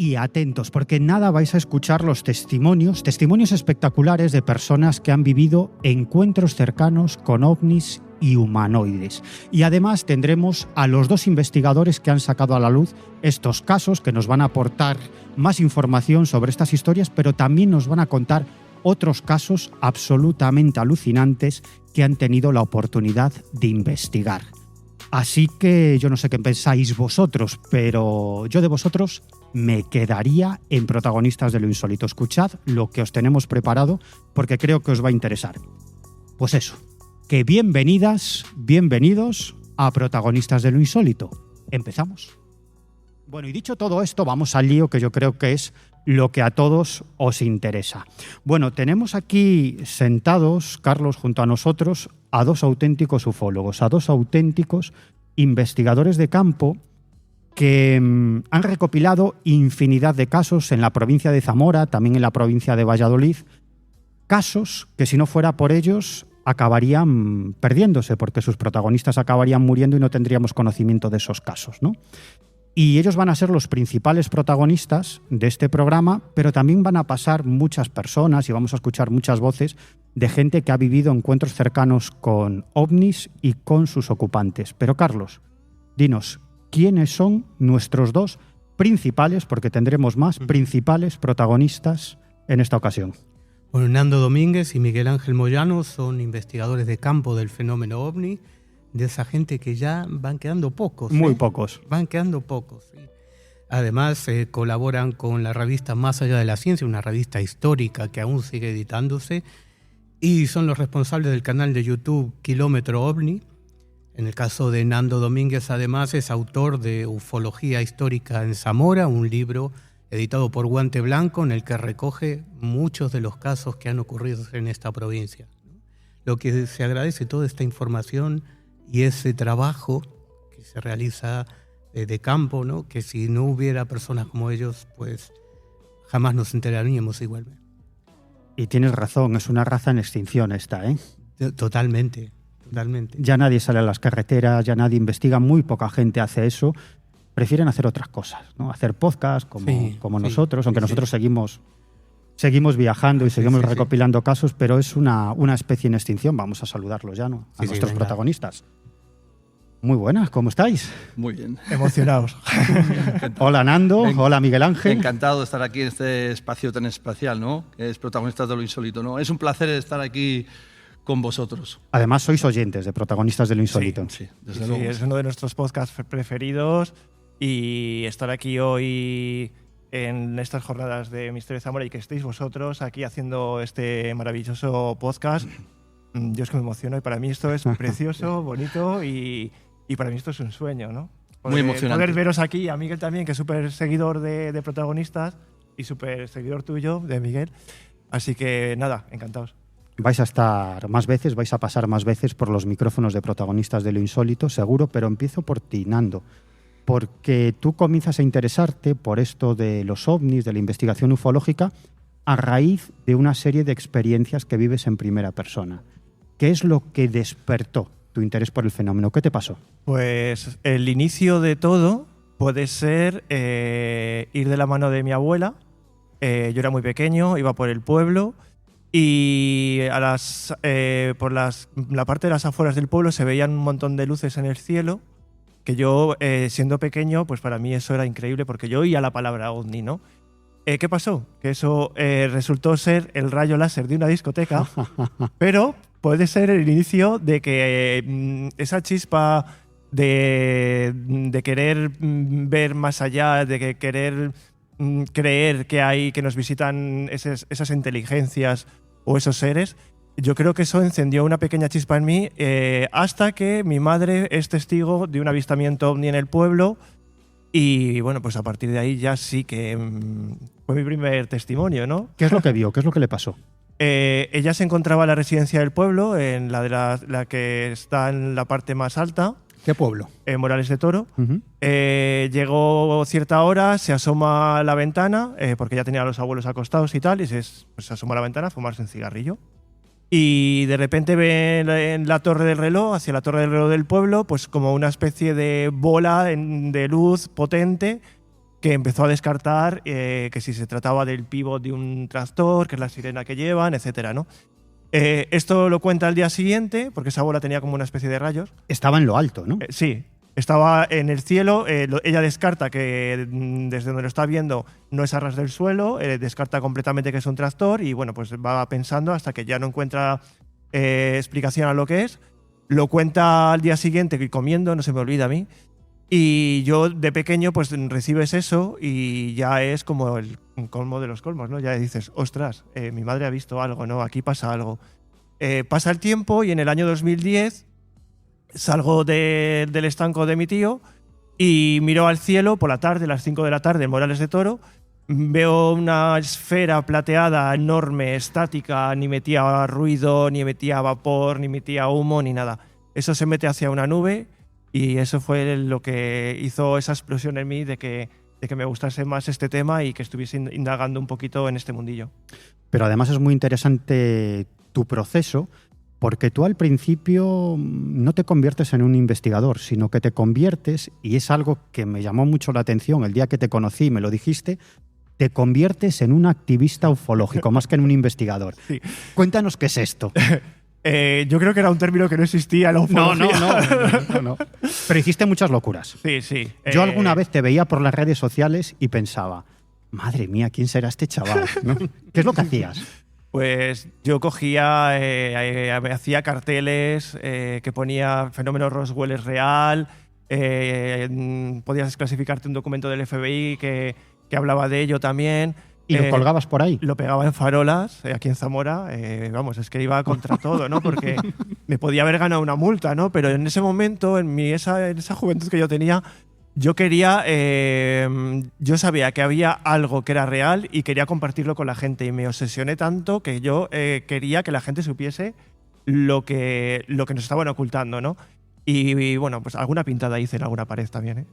Y atentos, porque nada vais a escuchar los testimonios espectaculares de personas que han vivido encuentros cercanos con ovnis y humanoides. Y además tendremos a los 2 investigadores que han sacado a la luz estos casos, que nos van a aportar más información sobre estas historias, pero también nos van a contar otros casos absolutamente alucinantes que han tenido la oportunidad de investigar. Así que yo no sé qué pensáis vosotros, pero yo de vosotros me quedaría en Protagonistas de lo Insólito. Escuchad lo que os tenemos preparado porque creo que os va a interesar. Pues eso, que bienvenidas, bienvenidos a Protagonistas de lo Insólito. Empezamos. Bueno, y dicho todo esto, vamos al lío, que yo creo que es lo que a todos os interesa. Bueno, tenemos aquí sentados, Carlos, junto a nosotros, a 2 auténticos ufólogos, a 2 auténticos investigadores de campo que han recopilado infinidad de casos en la provincia de Zamora, también en la provincia de Valladolid, casos que si no fuera por ellos acabarían perdiéndose, porque sus protagonistas acabarían muriendo y no tendríamos conocimiento de esos casos, ¿no? Y ellos van a ser los principales protagonistas de este programa, pero también van a pasar muchas personas y vamos a escuchar muchas voces de gente que ha vivido encuentros cercanos con ovnis y con sus ocupantes. Pero Carlos, dinos, ¿quiénes son nuestros 2 principales, porque tendremos más, principales protagonistas en esta ocasión? Bueno, Nando Domínguez y Miguel Ángel Moyano son investigadores de campo del fenómeno ovni, de esa gente que ya van quedando pocos. Muy pocos. Van quedando pocos, sí. Además, colaboran con la revista Más Allá de la Ciencia, una revista histórica que aún sigue editándose, y son los responsables del canal de YouTube Kilómetro OVNI. En el caso de Nando Domínguez, además, es autor de Ufología Histórica en Zamora, un libro editado por Guante Blanco en el que recoge muchos de los casos que han ocurrido en esta provincia. Lo que se agradece toda esta información y ese trabajo que se realiza de campo, ¿no? Que si no hubiera personas como ellos, pues jamás nos enteraríamos igualmente. Y tienes razón, es una raza en extinción esta, ¿eh? Totalmente, totalmente. Ya nadie sale a las carreteras, ya nadie investiga, muy poca gente hace eso. Prefieren hacer otras cosas, ¿no? Hacer podcast como nosotros, aunque nosotros seguimos viajando y seguimos recopilando casos, pero es una especie en extinción. Vamos a saludarlos ya, ¿no? A nuestros protagonistas. Muy buenas, ¿cómo estáis? Muy bien. Emocionados. Hola Nando, hola Miguel Ángel. Encantado de estar aquí en este espacio tan especial, ¿no? Que es Protagonistas de lo Insólito, ¿no? Es un placer estar aquí con vosotros. Además sois oyentes de Protagonistas de lo Insólito. Sí, desde luego. Es uno de nuestros podcasts preferidos y estar aquí hoy en estas jornadas de Misterio de Zamora y que estéis vosotros aquí haciendo este maravilloso podcast. Yo es que me emociono y para mí esto es precioso, bonito y para mí esto es un sueño, ¿no? Muy emocionante. Poder veros aquí, a Miguel también, que es súper seguidor de Protagonistas y súper seguidor tuyo, de Miguel. Así que nada, encantados. Vais a estar más veces, vais a pasar más veces por los micrófonos de Protagonistas de lo Insólito, seguro, pero empiezo por ti, Nando, porque tú comienzas a interesarte por esto de los ovnis, de la investigación ufológica, a raíz de una serie de experiencias que vives en primera persona. ¿Qué es lo que despertó tu interés por el fenómeno? ¿Qué te pasó? Pues el inicio de todo puede ser ir de la mano de mi abuela. Yo era muy pequeño, iba por el pueblo y por la parte de las afueras del pueblo se veían un montón de luces en el cielo que yo, siendo pequeño, pues para mí eso era increíble porque yo oía la palabra ovni, ¿no? ¿Qué pasó? Que eso resultó ser el rayo láser de una discoteca, pero puede ser el inicio de que esa chispa de querer ver más allá, de querer creer que nos visitan esas inteligencias o esos seres, yo creo que eso encendió una pequeña chispa en mí hasta que mi madre es testigo de un avistamiento ovni en el pueblo. Y bueno, pues a partir de ahí ya sí que fue mi primer testimonio, ¿no? ¿Qué es lo que vio? ¿Qué es lo que le pasó? Ella se encontraba en la residencia del pueblo, en la que está en la parte más alta. ¿Qué pueblo? Morales de Toro. Llegó cierta hora, se asoma a la ventana, porque ya tenía a los abuelos acostados y tal, y se asoma a la ventana a fumarse un cigarrillo. Y de repente ve en la torre del reloj, hacia la torre del reloj del pueblo, pues como una especie de bola de luz potente que empezó a descartar que si se trataba del pívot de un tractor, que es la sirena que llevan, etcétera, ¿no? Esto lo cuenta al día siguiente, porque esa bola tenía como una especie de rayos. Estaba en lo alto, ¿no? Sí, estaba en el cielo. Ella descarta que desde donde lo está viendo no es a ras del suelo, descarta completamente que es un tractor y bueno, pues va pensando hasta que ya no encuentra explicación a lo que es. Lo cuenta al día siguiente comiendo, no se me olvida a mí. Y yo de pequeño pues recibes eso y ya es como el colmo de los colmos, ¿no? Ya dices, ostras, mi madre ha visto algo, ¿no? Aquí pasa algo. Pasa el tiempo y en el año 2010 salgo del estanco de mi tío y miro al cielo por la tarde, a las 5 de la tarde, en Morales de Toro. Veo una esfera plateada enorme, estática, ni metía ruido, ni metía vapor, ni metía humo, ni nada. Eso se mete hacia una nube. Y eso fue lo que hizo esa explosión en mí de que me gustase más este tema y que estuviese indagando un poquito en este mundillo. Pero además es muy interesante tu proceso, porque tú al principio no te conviertes en un investigador, sino que te conviertes, y es algo que me llamó mucho la atención el día que te conocí y me lo dijiste, te conviertes en un activista ufológico más que en un investigador. Sí. Cuéntanos qué es esto. Yo creo que era un término que no existía en la ufología. No. Pero hiciste muchas locuras. Sí, sí. Yo alguna vez te veía por las redes sociales y pensaba, madre mía, ¿quién será este chaval? ¿No? ¿Qué es lo que hacías? Pues yo cogía, hacía carteles que ponía fenómeno Roswell es real, podías clasificarte un documento del FBI que hablaba de ello también. ¿Y lo colgabas por ahí? Lo pegaba en farolas, aquí en Zamora. Vamos, es que iba contra todo, ¿no? Porque me podía haber ganado una multa, ¿no? Pero en ese momento, en esa juventud que yo tenía, yo quería… yo sabía que había algo que era real y quería compartirlo con la gente. Y me obsesioné tanto que yo quería que la gente supiese lo que nos estaban ocultando, ¿no? Y bueno, pues alguna pintada hice en alguna pared también, ¿eh?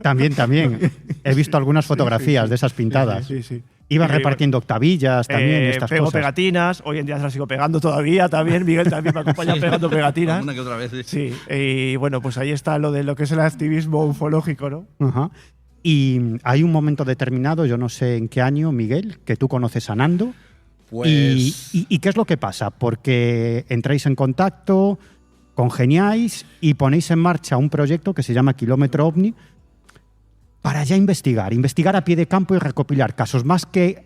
También. He visto algunas fotografías de esas pintadas. Sí. Ibas repartiendo octavillas también, estas pego cosas. Pegatinas, hoy en día se las sigo pegando todavía también. Miguel también me acompaña pegando pegatinas. Una que otra vez, sí. Sí, y bueno, pues ahí está lo de lo que es el activismo ufológico, ¿no? Ajá. Y hay un momento determinado, yo no sé en qué año, Miguel, que tú conoces a Nando. Pues… ¿Y qué es lo que pasa? Porque entráis en contacto, congeniáis y ponéis en marcha un proyecto que se llama Kilómetro OVNI para ya investigar a pie de campo y recopilar casos, más que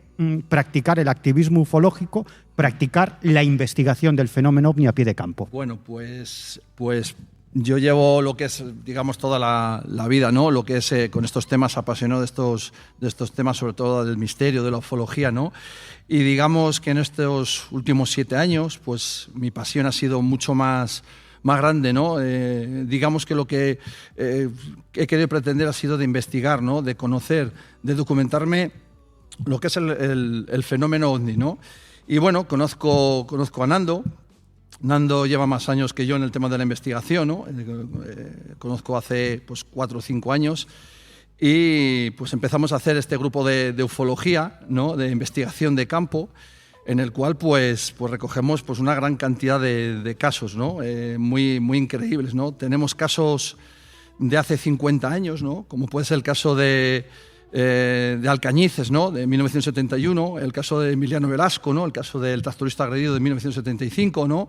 practicar el activismo ufológico, practicar la investigación del fenómeno OVNI a pie de campo. Bueno, pues yo llevo lo que es, digamos, toda la vida, ¿no? Lo que es con estos temas apasionado de estos temas, sobre todo del misterio, de la ufología, ¿no? Y digamos que en estos últimos 7 años, pues mi pasión ha sido mucho más grande, ¿no? Digamos que lo que he querido pretender ha sido de investigar, ¿no? De conocer, de documentarme lo que es el fenómeno OVNI, ¿no? Y bueno, conozco a Nando. Nando lleva más años que yo en el tema de la investigación, ¿no? Conozco hace pues 4 o 5 años y pues empezamos a hacer este grupo de ufología, ¿no? De investigación de campo, en el cual pues recogemos pues una gran cantidad de casos, ¿no? Muy increíbles, ¿no? Tenemos casos de hace 50 años, ¿no? Como puede ser el caso de Alcañices, ¿no? De 1971, el caso de Emiliano Velasco, ¿no? El caso del tractorista agredido de 1975, ¿no?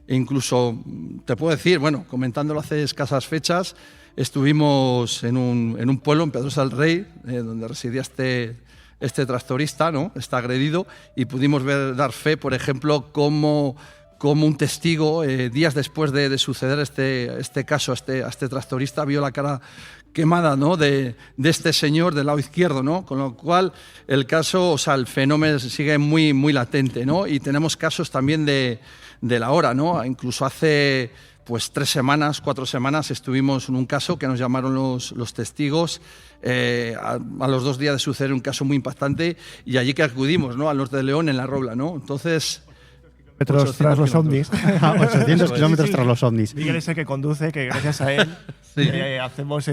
Incluso te puedo decir, bueno, comentándolo hace escasas fechas, estuvimos en un pueblo, en Pedrosa del Rey, donde residía este tractorista, ¿no? Está agredido, y pudimos dar fe, por ejemplo, como un testigo, días después de suceder este caso a este tractorista, vio la cara quemada, ¿no? de este señor del lado izquierdo, ¿no? Con lo cual el caso, o sea, el fenómeno sigue muy latente, ¿no? Y tenemos casos también de la hora, ¿no? Incluso hace pues 3 semanas, 4 semanas estuvimos en un caso que nos llamaron los testigos a los 2 días de suceder un caso muy impactante, y allí que acudimos, ¿no? Al norte de León, en La Robla, ¿no? Entonces… Tras los ovnis. 800 kilómetros tras los ovnis. Miguel es el que conduce, que gracias a él Sí. hacemos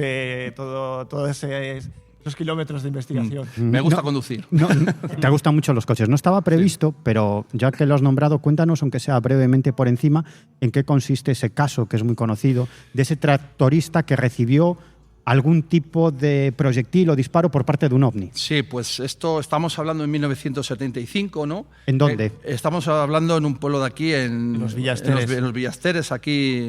todos esos kilómetros de investigación. Me gusta conducir. No, te gustan mucho los coches. No estaba previsto, pero ya que lo has nombrado, cuéntanos, aunque sea brevemente por encima, en qué consiste ese caso, que es muy conocido, de ese tractorista que recibió algún tipo de proyectil o disparo por parte de un ovni. Sí, pues esto estamos hablando en 1975, ¿no? ¿En dónde? Estamos hablando en un pueblo de aquí, en Los Villasteres. En los Villasteres, aquí...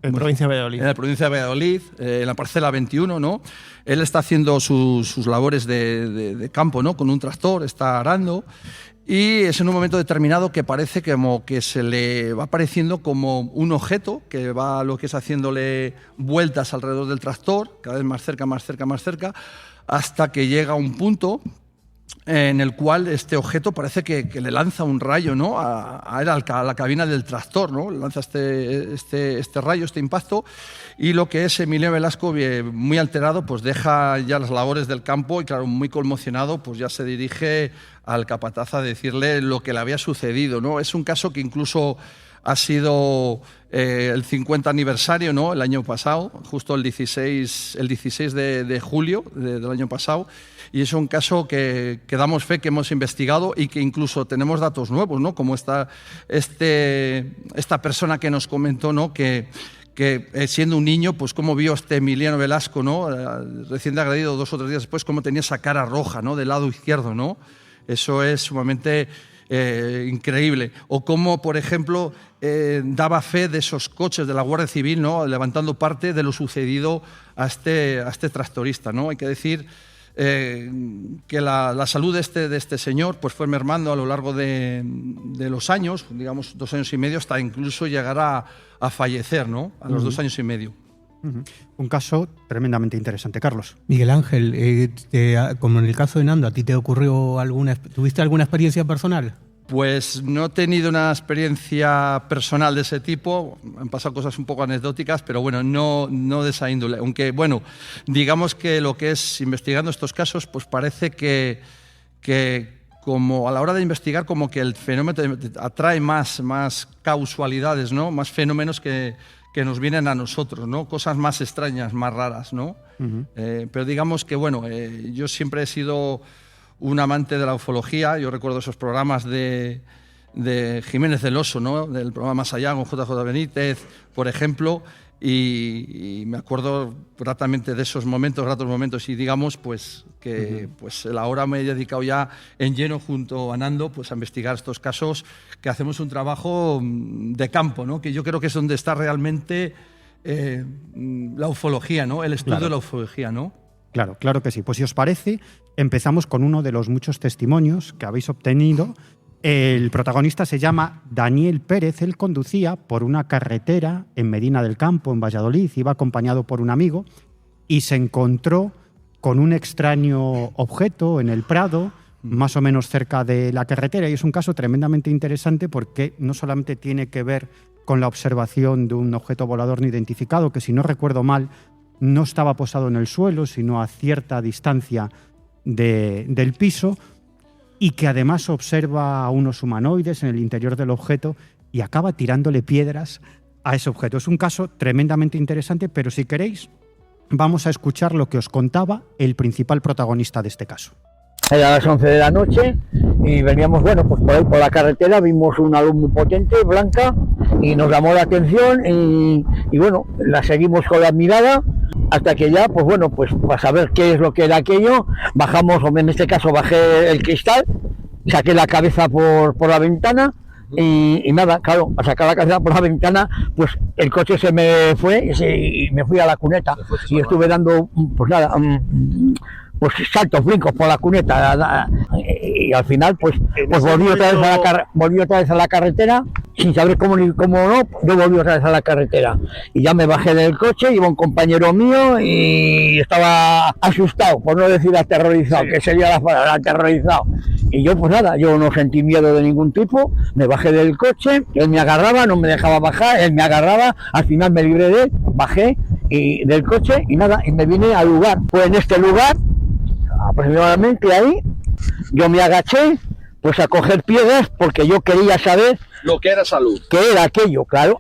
En provincia de Valladolid. En la provincia de Valladolid, en la parcela 21, ¿no? Él está haciendo sus labores de campo, ¿no? Con un tractor, está arando. Y es en un momento determinado que parece como que se le va apareciendo como un objeto que va lo que es haciéndole vueltas alrededor del tractor, cada vez más cerca, más cerca, más cerca, hasta que llega a un punto en el cual este objeto parece que le lanza un rayo, ¿no? a la cabina del tractor, ¿no? Le lanza este rayo, este impacto, y lo que es Emilio Velasco, muy alterado, pues deja ya las labores del campo y, claro, muy conmocionado, pues ya se dirige al capataz a decirle lo que le había sucedido, ¿no? Es un caso que incluso ha sido el 50 aniversario, ¿no? El año pasado, justo el 16 de julio del año pasado, y es un caso que damos fe, que hemos investigado y que incluso tenemos datos nuevos, ¿no? Como esta persona que nos comentó, ¿no? que siendo un niño, pues cómo vio Emiliano Velasco, ¿no? Recién agredido 2 o 3 días después, cómo tenía esa cara roja, ¿no? Del lado izquierdo, ¿no? Eso es sumamente increíble. O cómo, por ejemplo, daba fe de esos coches de la Guardia Civil, ¿no? Levantando parte de lo sucedido a este tractorista, ¿no? Hay que decir que la salud de este señor pues fue mermando a lo largo de los años, digamos 2 años y medio, hasta incluso llegar a fallecer, ¿no? A los 2 años y medio. Un caso tremendamente interesante, Carlos. Miguel Ángel, como en el caso de Nando, ¿a ti te ocurrió tuviste alguna experiencia personal? Pues no he tenido una experiencia personal de ese tipo, han pasado cosas un poco anecdóticas, pero bueno, no de esa índole. Aunque, bueno, digamos que lo que es investigando estos casos, pues parece que como a la hora de investigar, como que el fenómeno atrae más causalidades, ¿no? Más fenómenos que nos vienen a nosotros, ¿no? Cosas más extrañas, más raras, ¿no? Pero digamos que, bueno, yo siempre he sido un amante de la ufología. Yo recuerdo esos programas de Jiménez del Oso, ¿no? Del programa Más Allá con JJ Benítez, por ejemplo, y me acuerdo gratamente de esos momentos, gratos momentos, y digamos pues que pues ahora me he dedicado ya en lleno junto a Nando pues a investigar estos casos, que hacemos un trabajo de campo, ¿no? Que yo creo que es donde está realmente la ufología, ¿no? El estudio de la ufología, ¿no? Claro que sí. Pues si os parece, empezamos con uno de los muchos testimonios que habéis obtenido. El protagonista se llama Daniel Pérez. Él conducía por una carretera en Medina del Campo, en Valladolid, iba acompañado por un amigo y se encontró con un extraño objeto en el Prado, más o menos cerca de la carretera, y es un caso tremendamente interesante porque no solamente tiene que ver con la observación de un objeto volador no identificado, que si no recuerdo mal no estaba posado en el suelo, sino a cierta distancia del piso, y que además observa a unos humanoides en el interior del objeto y acaba tirándole piedras a ese objeto. Es un caso tremendamente interesante, pero si queréis, vamos a escuchar lo que os contaba el principal protagonista de este caso. Era las 11 de la noche y veníamos, bueno, pues por ahí por la carretera, vimos una luz muy potente, blanca, y nos llamó la atención y bueno, la seguimos con la mirada hasta que ya, pues bueno, pues para saber qué es lo que era aquello, bajamos, o en este caso bajé el cristal, saqué la cabeza por la ventana y nada, claro, al sacar la cabeza por la ventana, pues el coche se me fue y me fui a la cuneta y estuve dando, pues nada, pues saltos, brincos por la cuneta y al final pues volví otra vez a la carretera sin saber cómo no, yo volví otra vez a la carretera y ya me bajé del coche, iba un compañero mío y estaba asustado, por no decir aterrorizado, que sería la palabra, aterrorizado, y yo pues nada, yo no sentí miedo de ningún tipo, me bajé del coche, él me agarraba, no me dejaba bajar, él me agarraba, al final me libré de él, bajé del coche y nada, y me vine al lugar. Pues en este lugar, aproximadamente ahí, yo me agaché pues a coger piedras porque yo quería saber lo que era salud, qué era aquello, claro.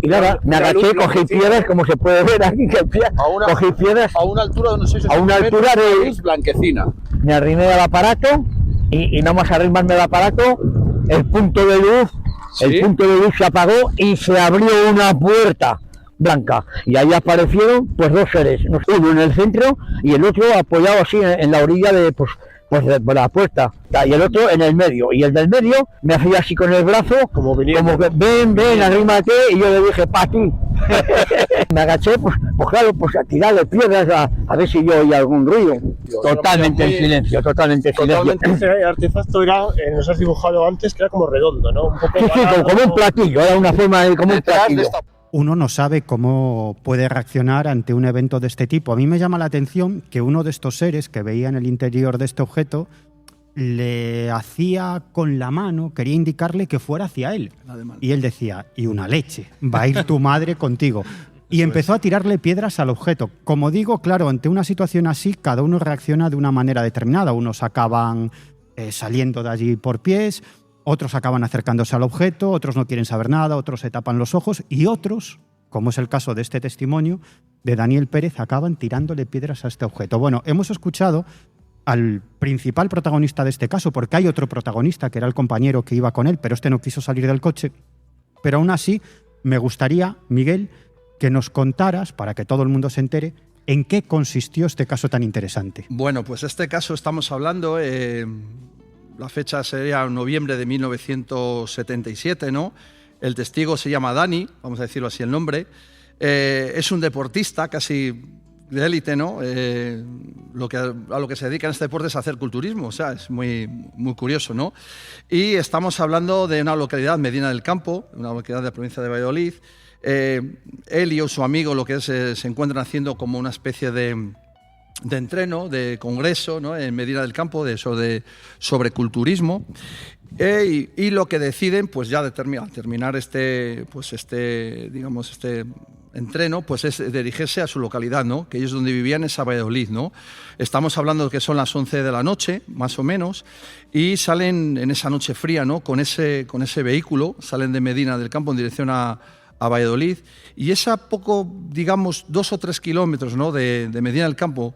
Y nada, me agaché, cogí piedras, como se puede ver aquí, cogí piedras a una altura de unos 6 a una altura de blanquecina. Me arrimé al aparato y nada más arrimarme al aparato, el punto de luz se apagó y se abrió una puerta blanca. Y ahí aparecieron pues 2 seres, uno en el centro y el otro apoyado así en la orilla de la puerta, y el otro en el medio, y el del medio me hacía así con el brazo, como que ven, arrímate, y yo le dije, pa' ti. Me agaché, pues claro, pues a tirarle piedras a ver si yo oía algún ruido. Totalmente en silencio. Ese artefacto nos has dibujado antes que era como redondo, ¿no? Un poco sí, como un platillo, era una forma de como un platillo. Uno no sabe cómo puede reaccionar ante un evento de este tipo. A mí me llama la atención que uno de estos seres que veía en el interior de este objeto le hacía con la mano, quería indicarle que fuera hacia él. Y él decía, y una leche, va a ir tu madre contigo. Y empezó a tirarle piedras al objeto. Como digo, claro, ante una situación así, cada uno reacciona de una manera determinada. Unos acaban saliendo de allí por pies, otros acaban acercándose al objeto, otros no quieren saber nada, otros se tapan los ojos y otros, como es el caso de este testimonio de Daniel Pérez, acaban tirándole piedras a este objeto. Bueno, hemos escuchado al principal protagonista de este caso, porque hay otro protagonista que era el compañero que iba con él, pero este no quiso salir del coche. Pero aún así, me gustaría, Miguel, que nos contaras, para que todo el mundo se entere, en qué consistió este caso tan interesante. Bueno, pues este caso estamos hablando... la fecha sería noviembre de 1977, ¿no? El testigo se llama Dani, vamos a decirlo así el nombre. Es un deportista casi de élite, ¿no? A lo que se dedica en este deporte es a hacer culturismo, o sea, es muy, muy curioso, ¿no? Y estamos hablando de una localidad, Medina del Campo, una localidad de la provincia de Valladolid. Él y su amigo lo que es, se encuentran haciendo como una especie de entreno, de congreso, ¿no? En Medina del Campo sobre culturismo, y lo que deciden, pues ya al terminar este entreno, pues es dirigirse a su localidad, ¿no? Que ellos donde vivían es a Valladolid, ¿no? Estamos hablando de que son las 11 de la noche, más o menos, y salen en esa noche fría, ¿no? Con ese vehículo, salen de Medina del Campo en dirección a Valladolid, y es a poco, digamos, 2 o 3 kilómetros, ¿no? de Medina del Campo,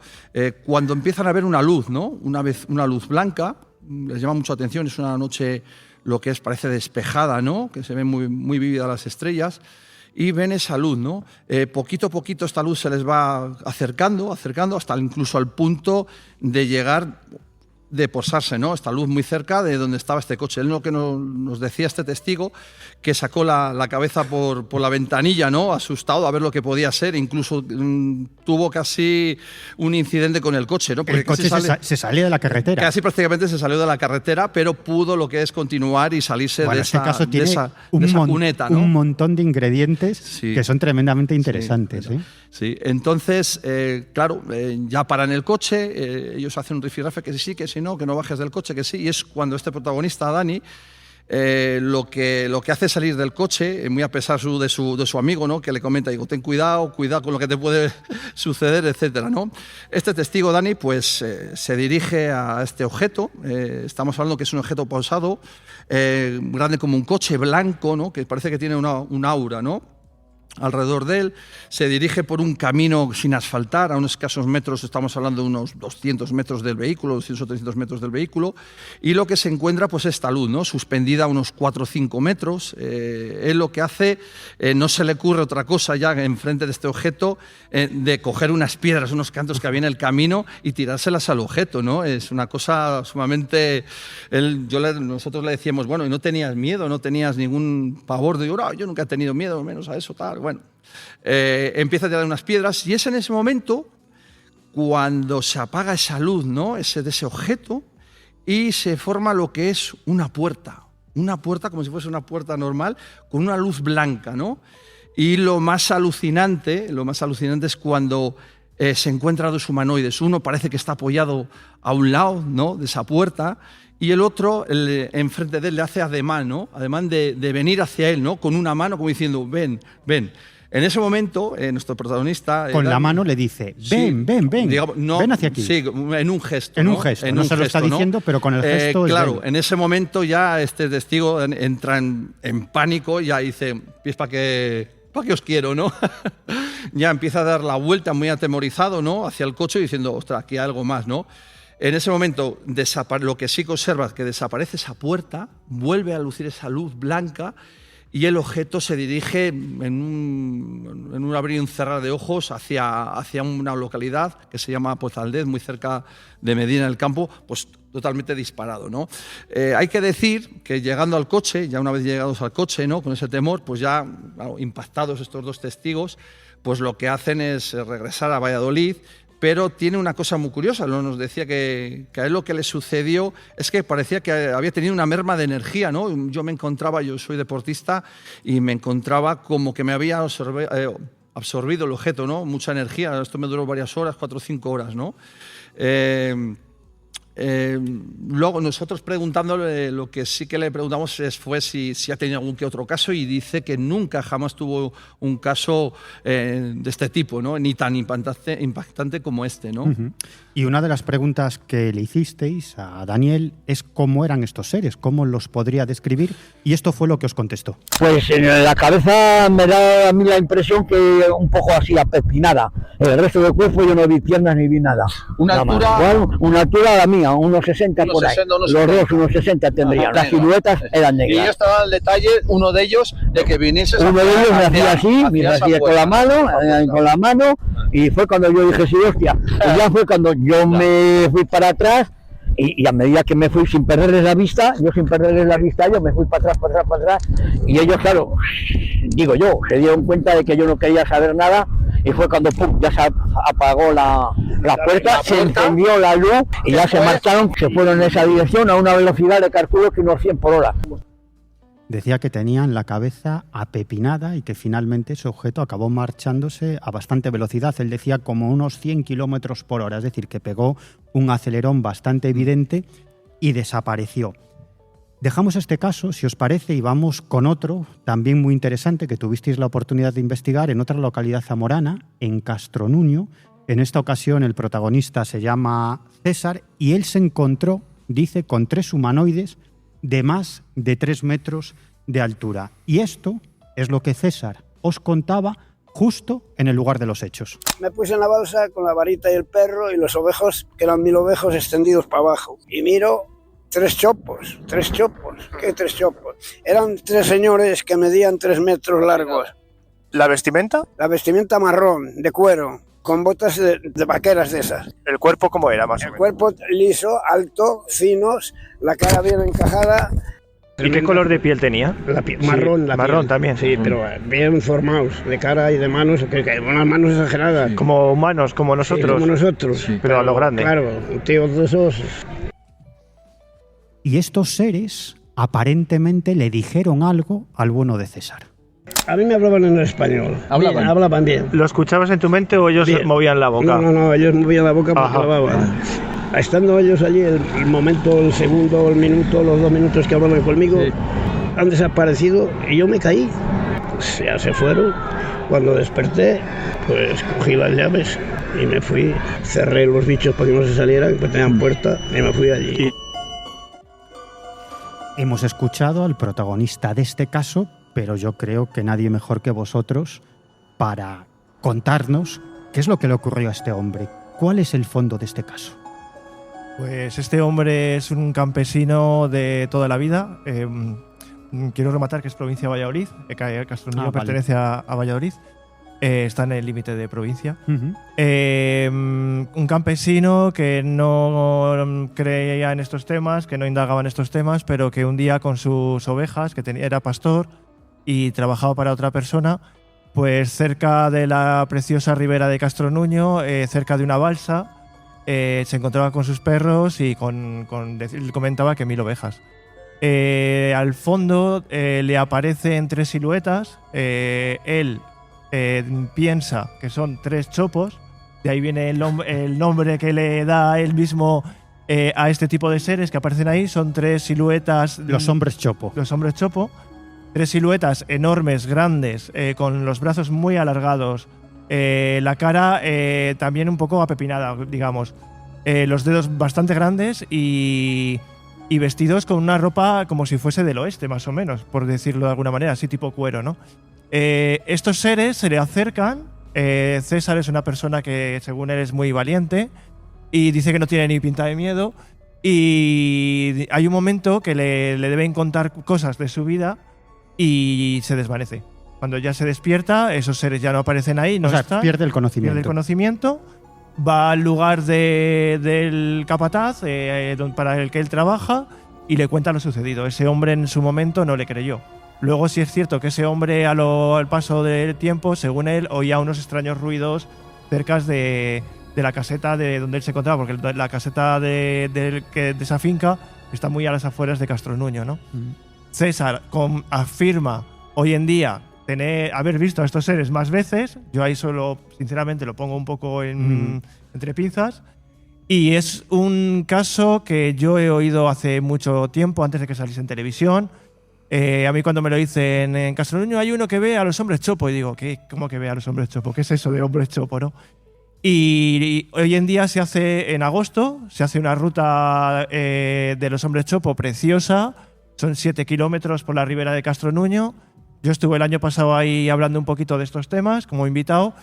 cuando empiezan a ver una luz, ¿no? Una luz blanca, les llama mucho la atención, es una noche lo que parece despejada, ¿no? Que se ven muy, muy vívidas las estrellas, y ven esa luz, ¿no? Poquito a poquito esta luz se les va acercando, hasta incluso al punto de llegar, de posarse, ¿no? Esta luz muy cerca de donde estaba este coche. Él lo que nos decía este testigo, que sacó la cabeza por la ventanilla, ¿no? Asustado a ver lo que podía ser, incluso tuvo casi un incidente con el coche, ¿no? Porque el coche se salió de la carretera. Casi prácticamente se salió de la carretera, pero pudo lo que es continuar y salirse de esa cuneta, ¿no? Un montón de ingredientes que son tremendamente interesantes. Sí, entonces, claro, ya paran el coche, ellos hacen un rifirrafe que sí, que si no, que no bajes del coche, que sí, y es cuando este protagonista, Dani, lo que hace es salir del coche, muy a pesar de su amigo, ¿no? Que le comenta, digo, ten cuidado con lo que te puede suceder, etcétera, ¿no? Este testigo, Dani, pues se dirige a este objeto, estamos hablando que es un objeto posado, grande como un coche blanco, ¿no? Que parece que tiene un aura, ¿no? Alrededor de él, se dirige por un camino sin asfaltar, a unos escasos metros, estamos hablando de unos 200 metros del vehículo, 200 o 300 metros del vehículo, y lo que se encuentra pues esta luz, ¿no? Suspendida a unos 4 o 5 metros. Él lo que hace, no se le ocurre otra cosa ya enfrente de este objeto, de coger unas piedras, unos cantos que había en el camino y tirárselas al objeto, ¿no? Es una cosa sumamente... Nosotros le decíamos, bueno, ¿y no tenías miedo? ¿No tenías ningún pavor? Digo, no, yo nunca he tenido miedo, menos a eso, tal. Bueno, empieza a tirar unas piedras y es en ese momento cuando se apaga esa luz, ¿no? De ese objeto, y se forma lo que es una puerta como si fuese una puerta normal con una luz blanca, ¿no? Y lo más alucinante es cuando se encuentran 2 humanoides. Uno parece que está apoyado a un lado, ¿no? De esa puerta, y el otro, enfrente de él, le hace ademán, ¿no? Ademán de venir hacia él, ¿no? Con una mano, como diciendo, ven. En ese momento, nuestro protagonista... Con la mano le dice, ven, digamos, no, ven hacia aquí. Sí, en un gesto. No se lo está diciendo, ¿no? Pero con el gesto... Claro, en ese momento ya este testigo entra en pánico, ya dice, ¿para qué os quiero, no? Ya empieza a dar la vuelta muy atemorizado, ¿no? Hacia el coche diciendo, ostras, aquí hay algo más, ¿no? En ese momento, lo que sí que observas, que desaparece esa puerta, vuelve a lucir esa luz blanca, y el objeto se dirige en un abrir y un cerrar de ojos hacia una localidad que se llama Pozaldez, muy cerca de Medina del Campo, pues totalmente disparado, ¿no? Hay que decir que llegando al coche, ya una vez llegados al coche, ¿no?, con ese temor, pues ya impactados estos dos testigos, pues lo que hacen es regresar a Valladolid. Pero tiene una cosa muy curiosa, nos decía que a él lo que le sucedió es que parecía que había tenido una merma de energía, ¿no? Yo soy deportista, y me encontraba como que me había absorbido el objeto, ¿no? Mucha energía, esto me duró varias horas, 4 o 5 horas, ¿no? Luego nosotros preguntándole, lo que sí que le preguntamos fue si ha tenido algún que otro caso, y dice que nunca jamás tuvo un caso de este tipo, ¿no?, ni tan impactante como este, ¿no? Y una de las preguntas que le hicisteis a Daniel es cómo eran estos seres, cómo los podría describir, y esto fue lo que os contestó. Pues en la cabeza me da a mí la impresión que un poco así apepinada. El resto del cuerpo yo no vi piernas ni vi nada. Una altura la mía, unos 60 por ahí. Los dos unos 60 tendrían. Las siluetas eran negras. Y yo estaba al detalle, uno de ellos, de que viniese. Uno de ellos me hacía así, me hacía con la mano, y fue cuando yo dije, sí, hostia. Y ya fue cuando yo me fui para atrás, y a medida que me fui sin perderles la vista, yo me fui para atrás, y ellos, claro, digo yo, se dieron cuenta de que yo no quería saber nada, y fue cuando pum, ya se apagó la puerta, se encendió la luz, y ya se marcharon, se fueron en esa dirección a una velocidad de calculo que unos 100 por hora. Decía que tenían la cabeza apepinada y que finalmente ese objeto acabó marchándose a bastante velocidad. Él decía como unos 100 kilómetros por hora, es decir, que pegó un acelerón bastante evidente y desapareció. Dejamos este caso, si os parece, y vamos con otro también muy interesante que tuvisteis la oportunidad de investigar en otra localidad zamorana, en Castronuño. En esta ocasión el protagonista se llama César y él se encontró, dice, con 3 humanoides de más de 3 metros de altura. Y esto es lo que César os contaba justo en el lugar de los hechos. Me puse en la balsa con la varita y el perro y los ovejos, que eran 1000 ovejos extendidos para abajo. Y miro 3 chopos. ¿Qué 3 chopos? Eran 3 señores que medían 3 metros largos. ¿La vestimenta? La vestimenta marrón, de cuero, con botas de vaqueras de esas. ¿El cuerpo cómo era, más o menos? El cuerpo liso, alto, finos, la cara bien encajada. ¿Y qué color de piel tenía? La piel, marrón, la marrón piel. También. Sí, pero bien formados, de cara y de manos, que unas manos exageradas. Como humanos, como nosotros. Sí, como nosotros. Sí. Pero a lo grande. Claro, tíos de esos. Y estos seres aparentemente le dijeron algo al bueno de César. A mí me hablaban en español. Hablaban bien. ¿Lo escuchabas en tu mente o ellos bien. movían la boca? No, ellos movían la boca porque hablaban. Estando ellos allí, el momento, el segundo, el minuto, los 2 minutos que hablaban conmigo, han desaparecido y yo me caí. Pues ya se fueron. Cuando desperté, pues cogí las llaves y me fui. Cerré los bichos para que no se salieran, que tenían puerta, y me fui allí. Hemos escuchado al protagonista de este caso, pero yo creo que nadie mejor que vosotros para contarnos qué es lo que le ocurrió a este hombre. ¿Cuál es el fondo de este caso? Pues este hombre es un campesino de toda la vida. Quiero rematar que es provincia de Valladolid. Castronuño pertenece a Valladolid. Está en el límite de provincia. Un campesino que no creía en estos temas, que no indagaba en estos temas, pero que un día con sus ovejas, que era pastor y trabajaba para otra persona, pues cerca de la preciosa ribera de Castronuño, cerca de una balsa, se encontraba con sus perros y él comentaba que 1000 ovejas. Al fondo le aparecen 3 siluetas. Él piensa que son 3 chopos, de ahí viene el nombre que le da él mismo a este tipo de seres que aparecen ahí. Son 3 siluetas. Los hombres chopo. 3 siluetas enormes, grandes, con los brazos muy alargados, la cara también un poco apepinada, digamos, los dedos bastante grandes y vestidos con una ropa como si fuese del oeste, más o menos, por decirlo de alguna manera, así tipo cuero, ¿no? Estos seres se le acercan. César es una persona que, según él, es muy valiente y dice que no tiene ni pinta de miedo, y hay un momento que le deben contar cosas de su vida y se desvanece. Cuando ya se despierta, esos seres ya no aparecen ahí, no están. Pierde el conocimiento. Pierde el conocimiento, va al lugar del capataz para el que él trabaja y le cuenta lo sucedido. Ese hombre en su momento no le creyó. Luego sí es cierto que ese hombre al paso del tiempo, según él, oía unos extraños ruidos cerca de la caseta de donde él se encontraba, porque la caseta de esa finca está muy a las afueras de Castronuño, ¿no? César afirma hoy en día haber visto a estos seres más veces. Yo ahí solo, sinceramente, lo pongo un poco entre pinzas. Y es un caso que yo he oído hace mucho tiempo, antes de que saliese en televisión. A mí cuando me lo dicen en Castronuño hay uno que ve a los hombres chopo. Y digo, ¿cómo que ve a los hombres chopo? ¿Qué es eso de hombres chopo, no? Y hoy en día en agosto, se hace una ruta de los hombres chopo preciosa. Son 7 kilómetros por la ribera de Castronuño. Yo estuve el año pasado ahí hablando un poquito de estos temas como invitado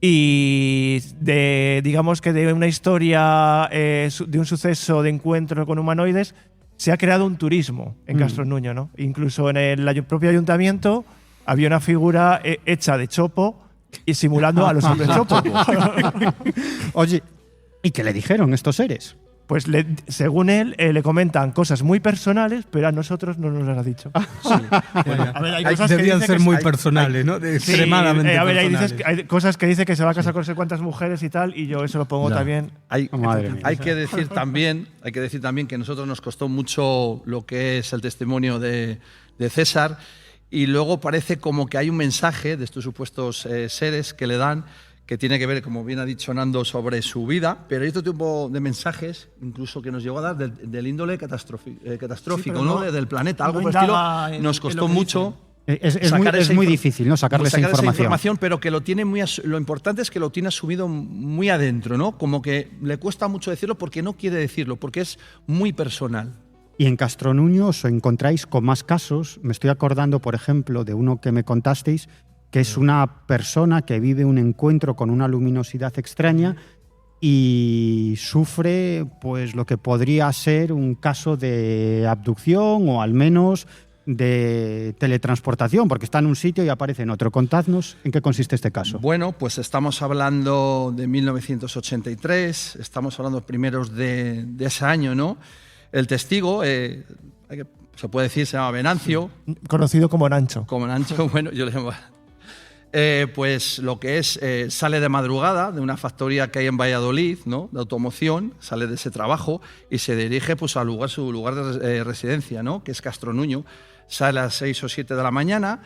y digamos que de una historia, de un suceso de encuentro con humanoides, se ha creado un turismo en Castronuño, ¿no? Incluso en el propio ayuntamiento había una figura hecha de chopo y simulando a los hombres chopo. Oye, ¿y qué le dijeron estos seres? Pues según él, le comentan cosas muy personales, pero a nosotros no nos las ha dicho. Sí. A ver, hay cosas debían ser muy personales, ¿no? Extremadamente personales. Hay cosas que dice que se va a casar con no sé cuántas mujeres y tal, y yo eso lo pongo también. Hay que decir también que a nosotros nos costó mucho lo que es el testimonio de César, y luego parece como que hay un mensaje de estos supuestos seres que le dan, que tiene que ver, como bien ha dicho Nando, sobre su vida, pero hay otro tipo de mensajes, incluso que nos llegó a dar del índole catastrófico, ¿no? Del planeta, algo por el estilo. Nos costó mucho. Es muy difícil, ¿no? Sacar esa información, pero que lo tiene lo importante es que lo tiene asumido muy adentro, ¿no? Como que le cuesta mucho decirlo porque no quiere decirlo, porque es muy personal. Y en Castronuño os encontráis con más casos. Me estoy acordando, por ejemplo, de uno que me contasteis, que es una persona que vive un encuentro con una luminosidad extraña y sufre pues lo que podría ser un caso de abducción o al menos de teletransportación, porque está en un sitio y aparece en otro. Contadnos en qué consiste este caso. Bueno, pues estamos hablando de 1983, estamos hablando primeros de ese año, ¿no? El testigo, se puede decir, se llama Venancio. Conocido como Nancho. Como Nancho, bueno, yo le llamo... pues lo que es, sale de madrugada de una factoría que hay en Valladolid, ¿no? De automoción, sale de ese trabajo y se dirige pues, su lugar de residencia, ¿no? Que es Castronuño. Sale a las 6 o 7 de la mañana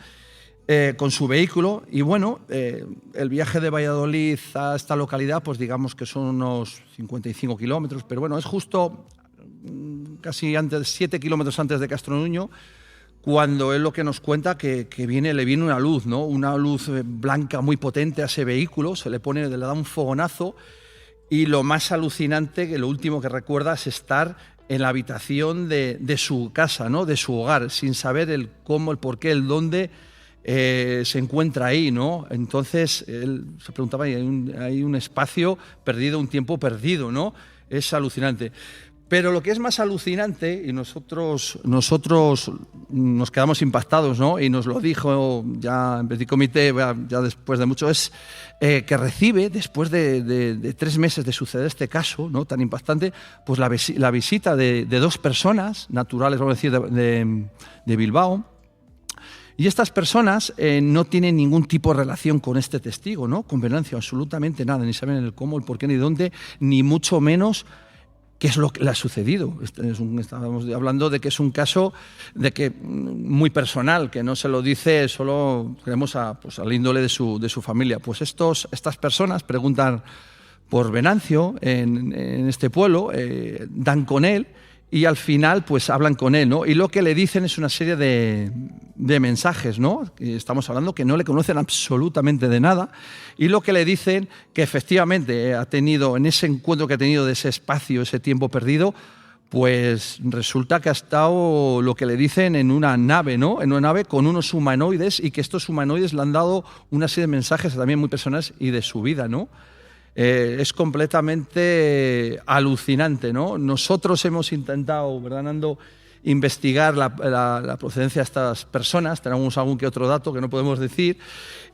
con su vehículo y bueno, el viaje de Valladolid a esta localidad, pues digamos que son unos 55 kilómetros, pero bueno, es justo casi 7 kilómetros antes de Castronuño, cuando él lo que nos cuenta que le viene una luz, ¿no? Una luz blanca muy potente a ese vehículo, le da un fogonazo y lo más alucinante, que lo último que recuerda es estar en la habitación de su casa, ¿no? De su hogar, sin saber el cómo, el por qué, el dónde se encuentra ahí, ¿no? Entonces él se preguntaba, hay un espacio perdido, un tiempo perdido, ¿no? Es alucinante. Pero lo que es más alucinante, y nosotros nos quedamos impactados, ¿no? Y nos lo dijo ya en Petit Comité, ya después de mucho, es que recibe, después de 3 meses de suceder este caso, ¿no? Tan impactante, pues la visita de 2 personas naturales, vamos a decir, de Bilbao. Y estas personas no tienen ningún tipo de relación con este testigo, ¿no? Con Venancio, absolutamente nada, ni saben el cómo, el por qué, ni dónde, ni mucho menos qué es lo que le ha sucedido. Estábamos hablando de que es un caso muy personal, que no se lo dice solo, creemos, al índole de su familia. Pues estas personas preguntan por Venancio en este pueblo, dan con él y al final pues hablan con él, ¿no? Y lo que le dicen es una serie de mensajes, ¿no? Estamos hablando que no le conocen absolutamente de nada y lo que le dicen que efectivamente ha tenido, en ese encuentro que ha tenido de ese espacio, ese tiempo perdido, pues resulta que ha estado, lo que le dicen, en una nave, ¿no? En una nave con unos humanoides y que estos humanoides le han dado una serie de mensajes también muy personales y de su vida, ¿no? Es completamente alucinante, ¿no? Nosotros hemos intentado, ¿verdad, Nando?, investigar la procedencia de estas personas. Tenemos algún que otro dato que no podemos decir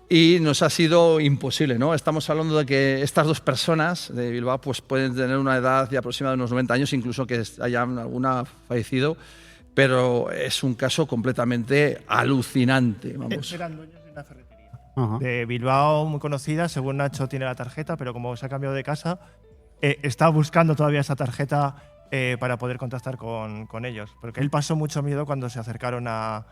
y nos ha sido imposible, ¿no? Estamos hablando de que estas 2 personas de Bilbao pues pueden tener una edad de aproximadamente unos 90 años, incluso que hayan alguna fallecido, pero es un caso completamente alucinante. Vamos. Eran dueños de una ferretería de Bilbao, muy conocida, según Nacho tiene la tarjeta, pero como se ha cambiado de casa, está buscando todavía esa tarjeta para poder contactar con ellos. Porque él pasó mucho miedo cuando se acercaron a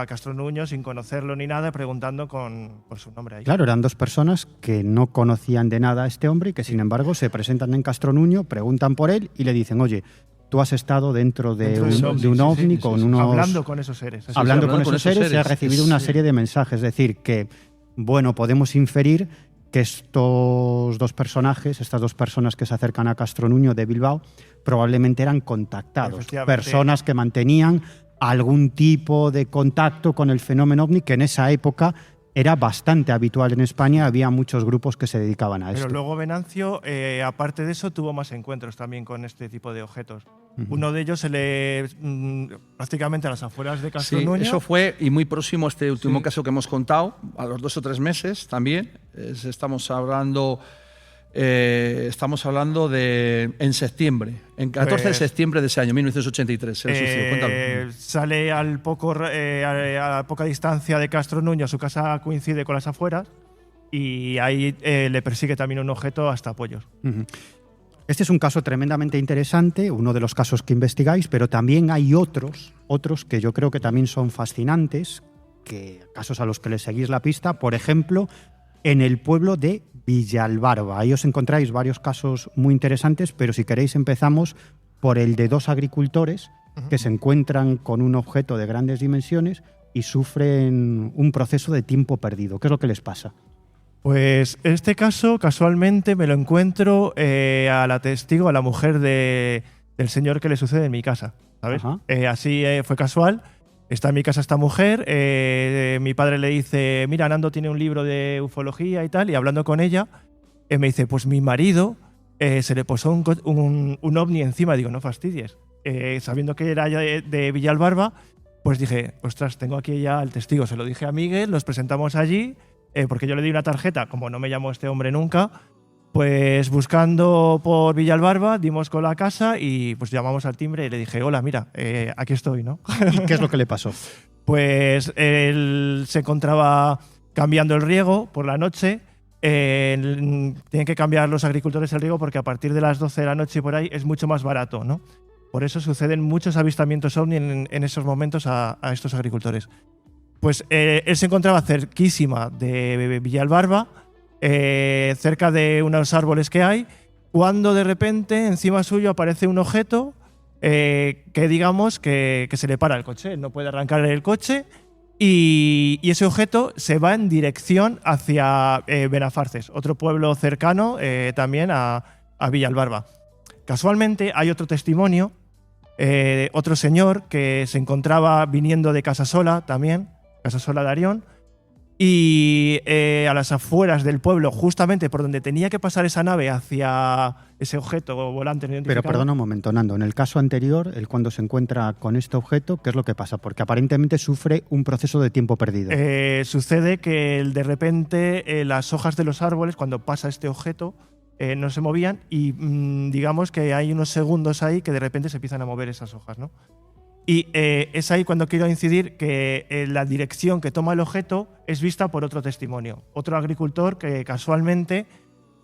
Castro Nuño sin conocerlo ni nada, preguntando por su nombre ahí. Claro, eran 2 personas que no conocían de nada a este hombre y que sin embargo se presentan en Castro Nuño, preguntan por él y le dicen, oye, tú has estado dentro de un ovni con unos... Hablando con esos seres. Hablando con esos seres y ha recibido una serie de mensajes. Es decir, que, bueno, podemos inferir que estos 2 personajes, estas 2 personas que se acercan a Castro Nuño de Bilbao, probablemente eran contactados. Personas que mantenían algún tipo de contacto con el fenómeno ovni, que en esa época era bastante habitual en España, había muchos grupos que se dedicaban a esto. Pero luego Venancio, aparte de eso, tuvo más encuentros también con este tipo de objetos. Uno de ellos prácticamente a las afueras de Castro Nuño. Eso fue, y muy próximo a este último caso que hemos contado, a los 2 o 3 meses también. Estamos hablando de en septiembre, en 14 de septiembre de ese año, 1983. Sale a poca distancia de Castro Nuño, su casa coincide con las afueras y ahí le persigue también un objeto hasta Pollos. Este es un caso tremendamente interesante, uno de los casos que investigáis, pero también hay otros que yo creo que también son fascinantes, casos a los que le seguís la pista. Por ejemplo, en el pueblo de Villalbarba. Ahí os encontráis varios casos muy interesantes, pero si queréis empezamos por el de 2 agricultores que se encuentran con un objeto de grandes dimensiones y sufren un proceso de tiempo perdido. ¿Qué es lo que les pasa? Pues este caso casualmente me lo encuentro a la testigo, a la mujer del señor que le sucede en mi casa, ¿sabes? Así fue casual. Está en mi casa esta mujer, mi padre le dice, mira, Nando tiene un libro de ufología y tal, y hablando con ella, me dice, pues mi marido se le posó un ovni encima. Digo, no fastidies. Sabiendo que era ya de Villalbarba, pues dije, ostras, tengo aquí ya el testigo. Se lo dije a Miguel, los presentamos allí, porque yo le di una tarjeta, como no me llamó este hombre nunca, pues buscando por Villalbarba, dimos con la casa y pues llamamos al timbre y le dije, hola, mira, aquí estoy, ¿no? ¿Y qué es lo que le pasó? Pues él se encontraba cambiando el riego por la noche. Tienen que cambiar los agricultores el riego porque a partir de las 12 de la noche y por ahí es mucho más barato, ¿no? Por eso suceden muchos avistamientos ovni en esos momentos a estos agricultores. Pues él se encontraba cerquísima de Villalbarba, cerca de unos árboles que hay, cuando de repente encima suyo aparece un objeto que digamos que se le para el coche. Él no puede arrancar el coche y ese objeto se va en dirección hacia Benafarces, otro pueblo cercano también a Villalbarba. Casualmente hay otro testimonio, otro señor que se encontraba viniendo de Casasola también, Casasola de Arión, y a las afueras del pueblo, justamente por donde tenía que pasar esa nave hacia ese objeto volante no identificado. Pero perdona un momento, Nando. En el caso anterior, él cuando se encuentra con este objeto, ¿qué es lo que pasa? Porque aparentemente sufre un proceso de tiempo perdido. Sucede que de repente las hojas de los árboles, cuando pasa este objeto, no se movían y digamos que hay unos segundos ahí que de repente se empiezan a mover esas hojas, ¿no? Y es ahí cuando quiero incidir que la dirección que toma el objeto es vista por otro testimonio. Otro agricultor que casualmente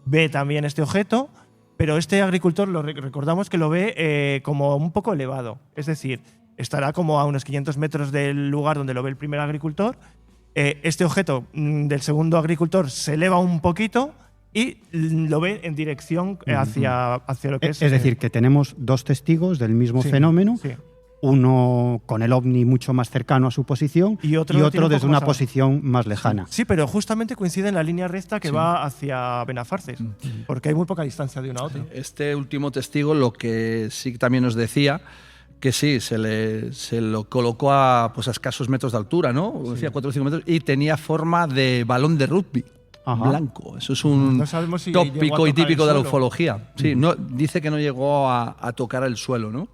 ve también este objeto, pero este agricultor recordamos que lo ve como un poco elevado. Es decir, estará como a unos 500 metros del lugar donde lo ve el primer agricultor. Este objeto del segundo agricultor se eleva un poquito y lo ve en dirección hacia lo que es... Es decir, que tenemos 2 testigos del mismo fenómeno. Sí. Uno con el ovni mucho más cercano a su posición y otro desde una posición más lejana. Sí, pero justamente coincide en la línea recta que va hacia Benafarces, porque hay muy poca distancia de una a otra. Este último testigo lo que sí también nos decía, que sí, se lo colocó a escasos metros de altura, ¿no? Sí. Decía 4 o 5 metros, y tenía forma de balón de rugby. Blanco. Eso es un tópico y típico de la ufología. Sí, no, dice que no llegó a tocar el suelo, ¿no?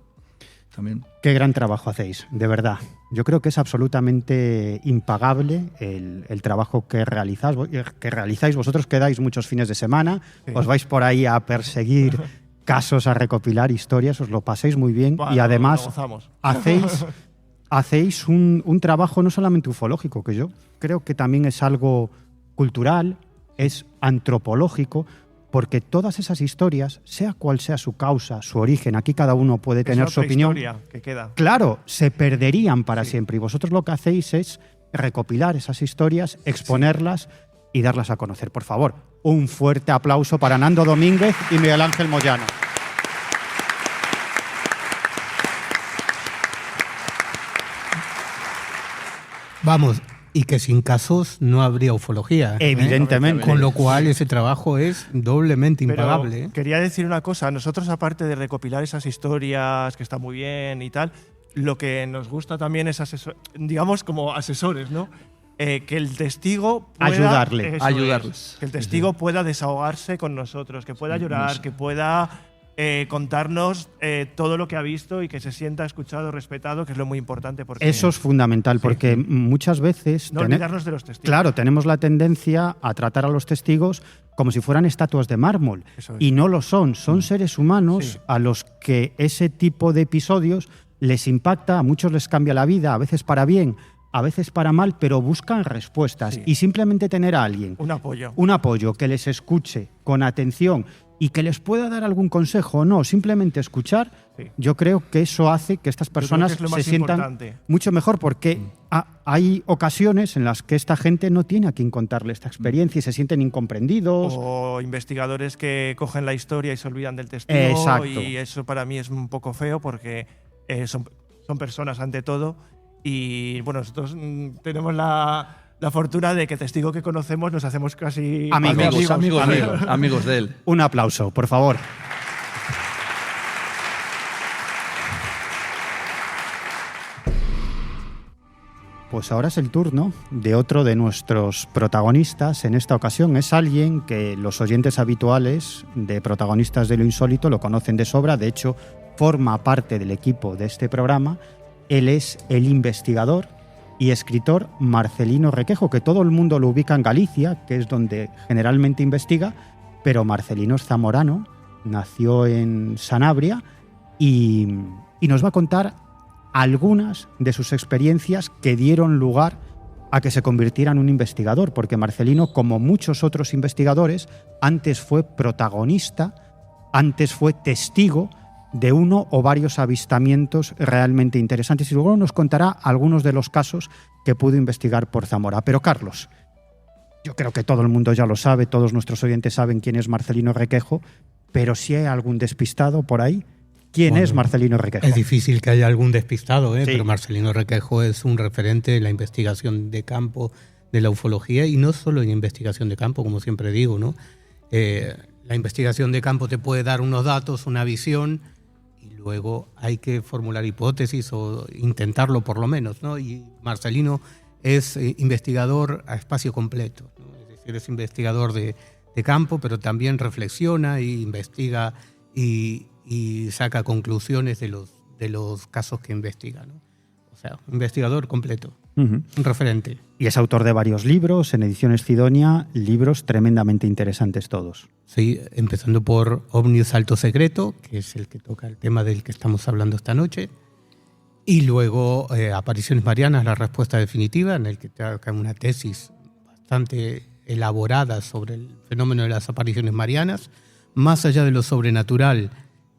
también. Qué gran trabajo hacéis, de verdad. Yo creo que es absolutamente impagable el trabajo que realizáis. Vosotros quedáis muchos fines de semana, os vais por ahí a perseguir casos, a recopilar historias, os lo paséis muy bien y además hacéis un trabajo no solamente ufológico, que yo creo que también es algo cultural, es antropológico, porque todas esas historias, sea cual sea su causa, su origen, aquí cada uno puede tener su opinión. Historia que queda. Claro, se perderían para siempre. Y vosotros lo que hacéis es recopilar esas historias, exponerlas y darlas a conocer. Por favor, un fuerte aplauso para Nando Domínguez y Miguel Ángel Moyano. Vamos, y que sin casos no habría ufología. Evidentemente. Con lo cual ese trabajo es doblemente impagable. Pero quería decir una cosa. Nosotros, aparte de recopilar esas historias, que está muy bien y tal, lo que nos gusta también es, digamos, como asesores, ¿no? Que el testigo pueda… Ayudarles. Que el testigo pueda desahogarse con nosotros, que pueda llorar, que pueda… contarnos todo lo que ha visto y que se sienta escuchado, respetado, que es lo muy importante. Porque eso es fundamental, porque muchas veces… No olvidarnos de los testigos. Claro, tenemos la tendencia a tratar a los testigos como si fueran estatuas de mármol. Y no lo son. Son seres humanos a los que ese tipo de episodios les impacta, a muchos les cambia la vida, a veces para bien, a veces para mal, pero buscan respuestas. Y simplemente tener a alguien… Un apoyo que les escuche con atención y que les pueda dar algún consejo o no, simplemente escuchar, yo creo que eso hace que estas personas se sientan mucho mejor, porque hay ocasiones en las que esta gente no tiene a quien contarle esta experiencia y se sienten incomprendidos. O investigadores que cogen la historia y se olvidan del testigo. Exacto. Y eso para mí es un poco feo porque son personas ante todo. Y bueno, nosotros tenemos la fortuna de que testigo que conocemos nos hacemos casi amigos de él. Un aplauso, por favor. Pues ahora es el turno de otro de nuestros protagonistas. En esta ocasión es alguien que los oyentes habituales de Protagonistas de lo Insólito lo conocen de sobra. De hecho, forma parte del equipo de este programa. Él es el investigador y escritor Marcelino Requejo, que todo el mundo lo ubica en Galicia, que es donde generalmente investiga, pero Marcelino es zamorano, nació en Sanabria y nos va a contar algunas de sus experiencias que dieron lugar a que se convirtiera en un investigador, porque Marcelino, como muchos otros investigadores, antes fue protagonista, antes fue testigo de uno o varios avistamientos realmente interesantes. Y luego nos contará algunos de los casos que pudo investigar por Zamora. Pero Carlos, yo creo que todo el mundo ya lo sabe, todos nuestros oyentes saben quién es Marcelino Requejo, pero si hay algún despistado por ahí, ¿quién es Marcelino Requejo? Es difícil que haya algún despistado, pero Marcelino Requejo es un referente de la investigación de campo, de la ufología, y no solo en investigación de campo, como siempre digo, ¿no? La investigación de campo te puede dar unos datos, una visión, luego hay que formular hipótesis o intentarlo por lo menos, ¿no? Y Marcelino es investigador a espacio completo, ¿no? Es decir, es investigador de campo, pero también reflexiona e investiga y saca conclusiones de los casos que investiga, ¿no? O sea, investigador completo, un referente. Y es autor de varios libros, en Ediciones Cidonia, libros tremendamente interesantes todos. Sí, empezando por OVNIS Alto Secreto, que es el que toca el tema del que estamos hablando esta noche, y luego Apariciones Marianas, la respuesta definitiva, en el que toca una tesis bastante elaborada sobre el fenómeno de las apariciones marianas, más allá de lo sobrenatural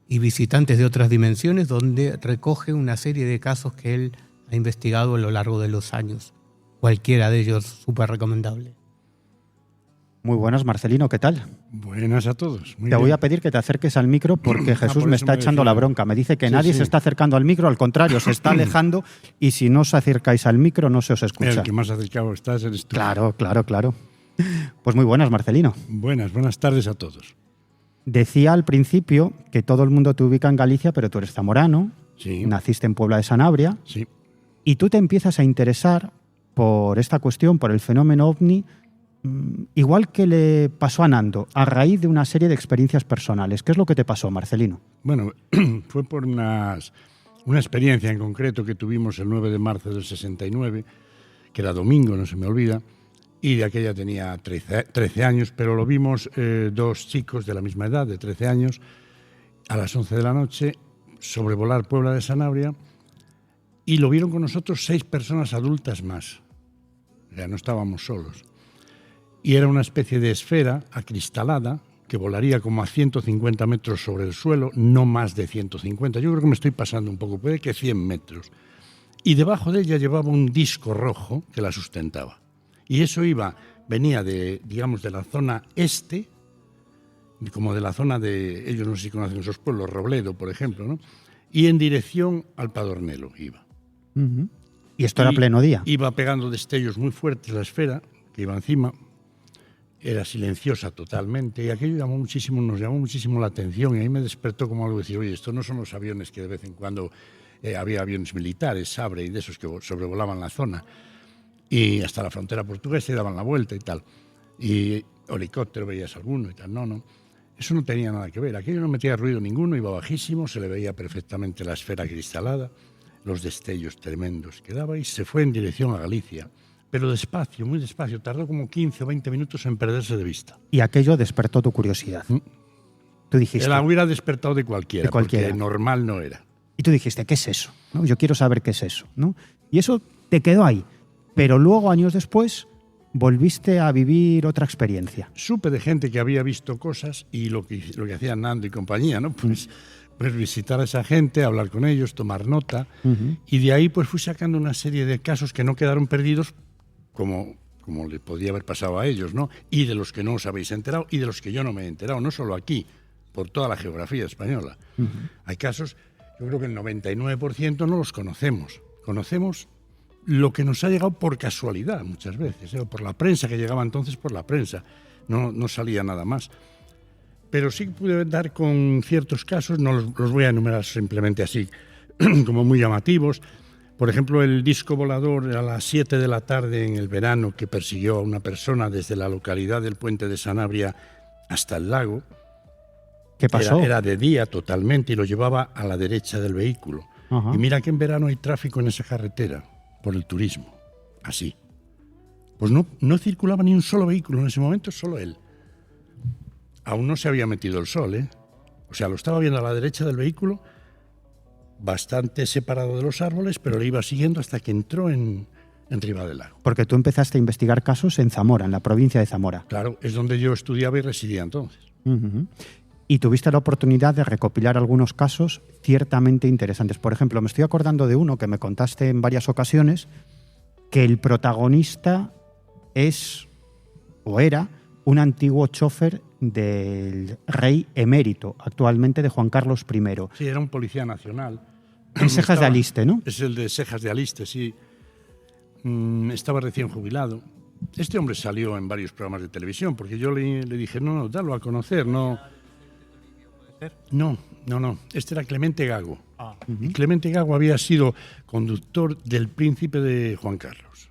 y visitantes de otras dimensiones, donde recoge una serie de casos que él ha investigado a lo largo de los años. Cualquiera de ellos súper recomendable. Muy buenas, Marcelino, ¿qué tal? Buenas a todos. Te voy a pedir que te acerques al micro porque Jesús me está echando la bronca. Me dice que nadie se está acercando al micro, al contrario, se está alejando, y si no os acercáis al micro no se os escucha. El que más acercado estás eres tú. Claro. Pues muy buenas, Marcelino. Buenas tardes a todos. Decía al principio que todo el mundo te ubica en Galicia, pero tú eres zamorano, naciste en Puebla de Sanabria, y tú te empiezas a interesar por esta cuestión, por el fenómeno OVNI, igual que le pasó a Nando, a raíz de una serie de experiencias personales. ¿Qué es lo que te pasó, Marcelino? Bueno, fue por unas Una experiencia en concreto que tuvimos el 9 de marzo del 69, que era domingo, no se me olvida, y de aquella tenía 13 años, pero lo vimos 2 chicos de la misma edad, de 13 años, a las 11 de la noche, sobrevolar Puebla de Sanabria, y lo vieron con nosotros 6 personas adultas más. Ya no estábamos solos. Y era una especie de esfera acristalada que volaría como a 150 metros sobre el suelo, no más de 150. Yo creo que me estoy pasando un poco, puede que 100 metros. Y debajo de ella llevaba un disco rojo que la sustentaba. Y eso venía de, digamos, de la zona este, como de la zona de, ellos no sé si conocen esos pueblos, Robledo, por ejemplo, ¿no? Y en dirección al Padornelo iba. Uh-huh. ¿Y esto era pleno día? Iba pegando destellos muy fuertes la esfera que iba encima. Era silenciosa totalmente y aquello nos llamó muchísimo la atención y ahí me despertó como algo de decir, oye, estos no son los aviones que de vez en cuando había aviones militares, Sabre y de esos que sobrevolaban la zona y hasta la frontera portuguesa y daban la vuelta y tal. Y helicóptero veías alguno y tal. No. Eso no tenía nada que ver. Aquello no metía ruido ninguno, iba bajísimo, se le veía perfectamente la esfera cristalada, los destellos tremendos que daba y se fue en dirección a Galicia. Pero despacio, muy despacio. Tardó como 15 o 20 minutos en perderse de vista. Y aquello despertó tu curiosidad. Tú dijiste... La hubiera despertado de cualquiera, porque normal no era. Y tú dijiste, ¿qué es eso? ¿No? Yo quiero saber qué es eso, ¿no? Y eso te quedó ahí. Pero luego, años después, volviste a vivir otra experiencia. Supe de gente que había visto cosas y lo que hacían Nando y compañía, ¿no? Pues visitar a esa gente, hablar con ellos, tomar nota. Y de ahí pues fui sacando una serie de casos que no quedaron perdidos como le podía haber pasado a ellos, ¿no? Y de los que no os habéis enterado y de los que yo no me he enterado, no solo aquí, por toda la geografía española. Hay casos, yo creo que el 99% no los conocemos. Conocemos lo que nos ha llegado por casualidad muchas veces, o por la prensa, que llegaba entonces por la prensa. No salía nada más. Pero sí pude dar con ciertos casos, no los voy a enumerar simplemente así, como muy llamativos. Por ejemplo, el disco volador a las 7 de la tarde en el verano que persiguió a una persona desde la localidad del Puente de Sanabria hasta el lago. ¿Qué pasó? Era de día totalmente y lo llevaba a la derecha del vehículo. Ajá. Y mira que en verano hay tráfico en esa carretera por el turismo. Así. Pues no circulaba ni un solo vehículo en ese momento, solo él. Aún no se había metido el sol, ¿eh? O sea, lo estaba viendo a la derecha del vehículo, bastante separado de los árboles, pero le iba siguiendo hasta que entró en Riva del Lago. Porque tú empezaste a investigar casos en Zamora, en la provincia de Zamora. Claro, es donde yo estudiaba y residía entonces. Y tuviste la oportunidad de recopilar algunos casos ciertamente interesantes. Por ejemplo, me estoy acordando de uno que me contaste en varias ocasiones, que el protagonista es, o era, un antiguo chofer del rey emérito, actualmente de Juan Carlos I. Sí, era un policía nacional. En Sejas de Aliste, ¿no? Es el de Sejas de Aliste, sí. Estaba recién jubilado. Este hombre salió en varios programas de televisión, porque yo le dije, no, dalo a conocer, no. No. Este era Clemente Gago. Clemente Gago había sido conductor del príncipe de Juan Carlos.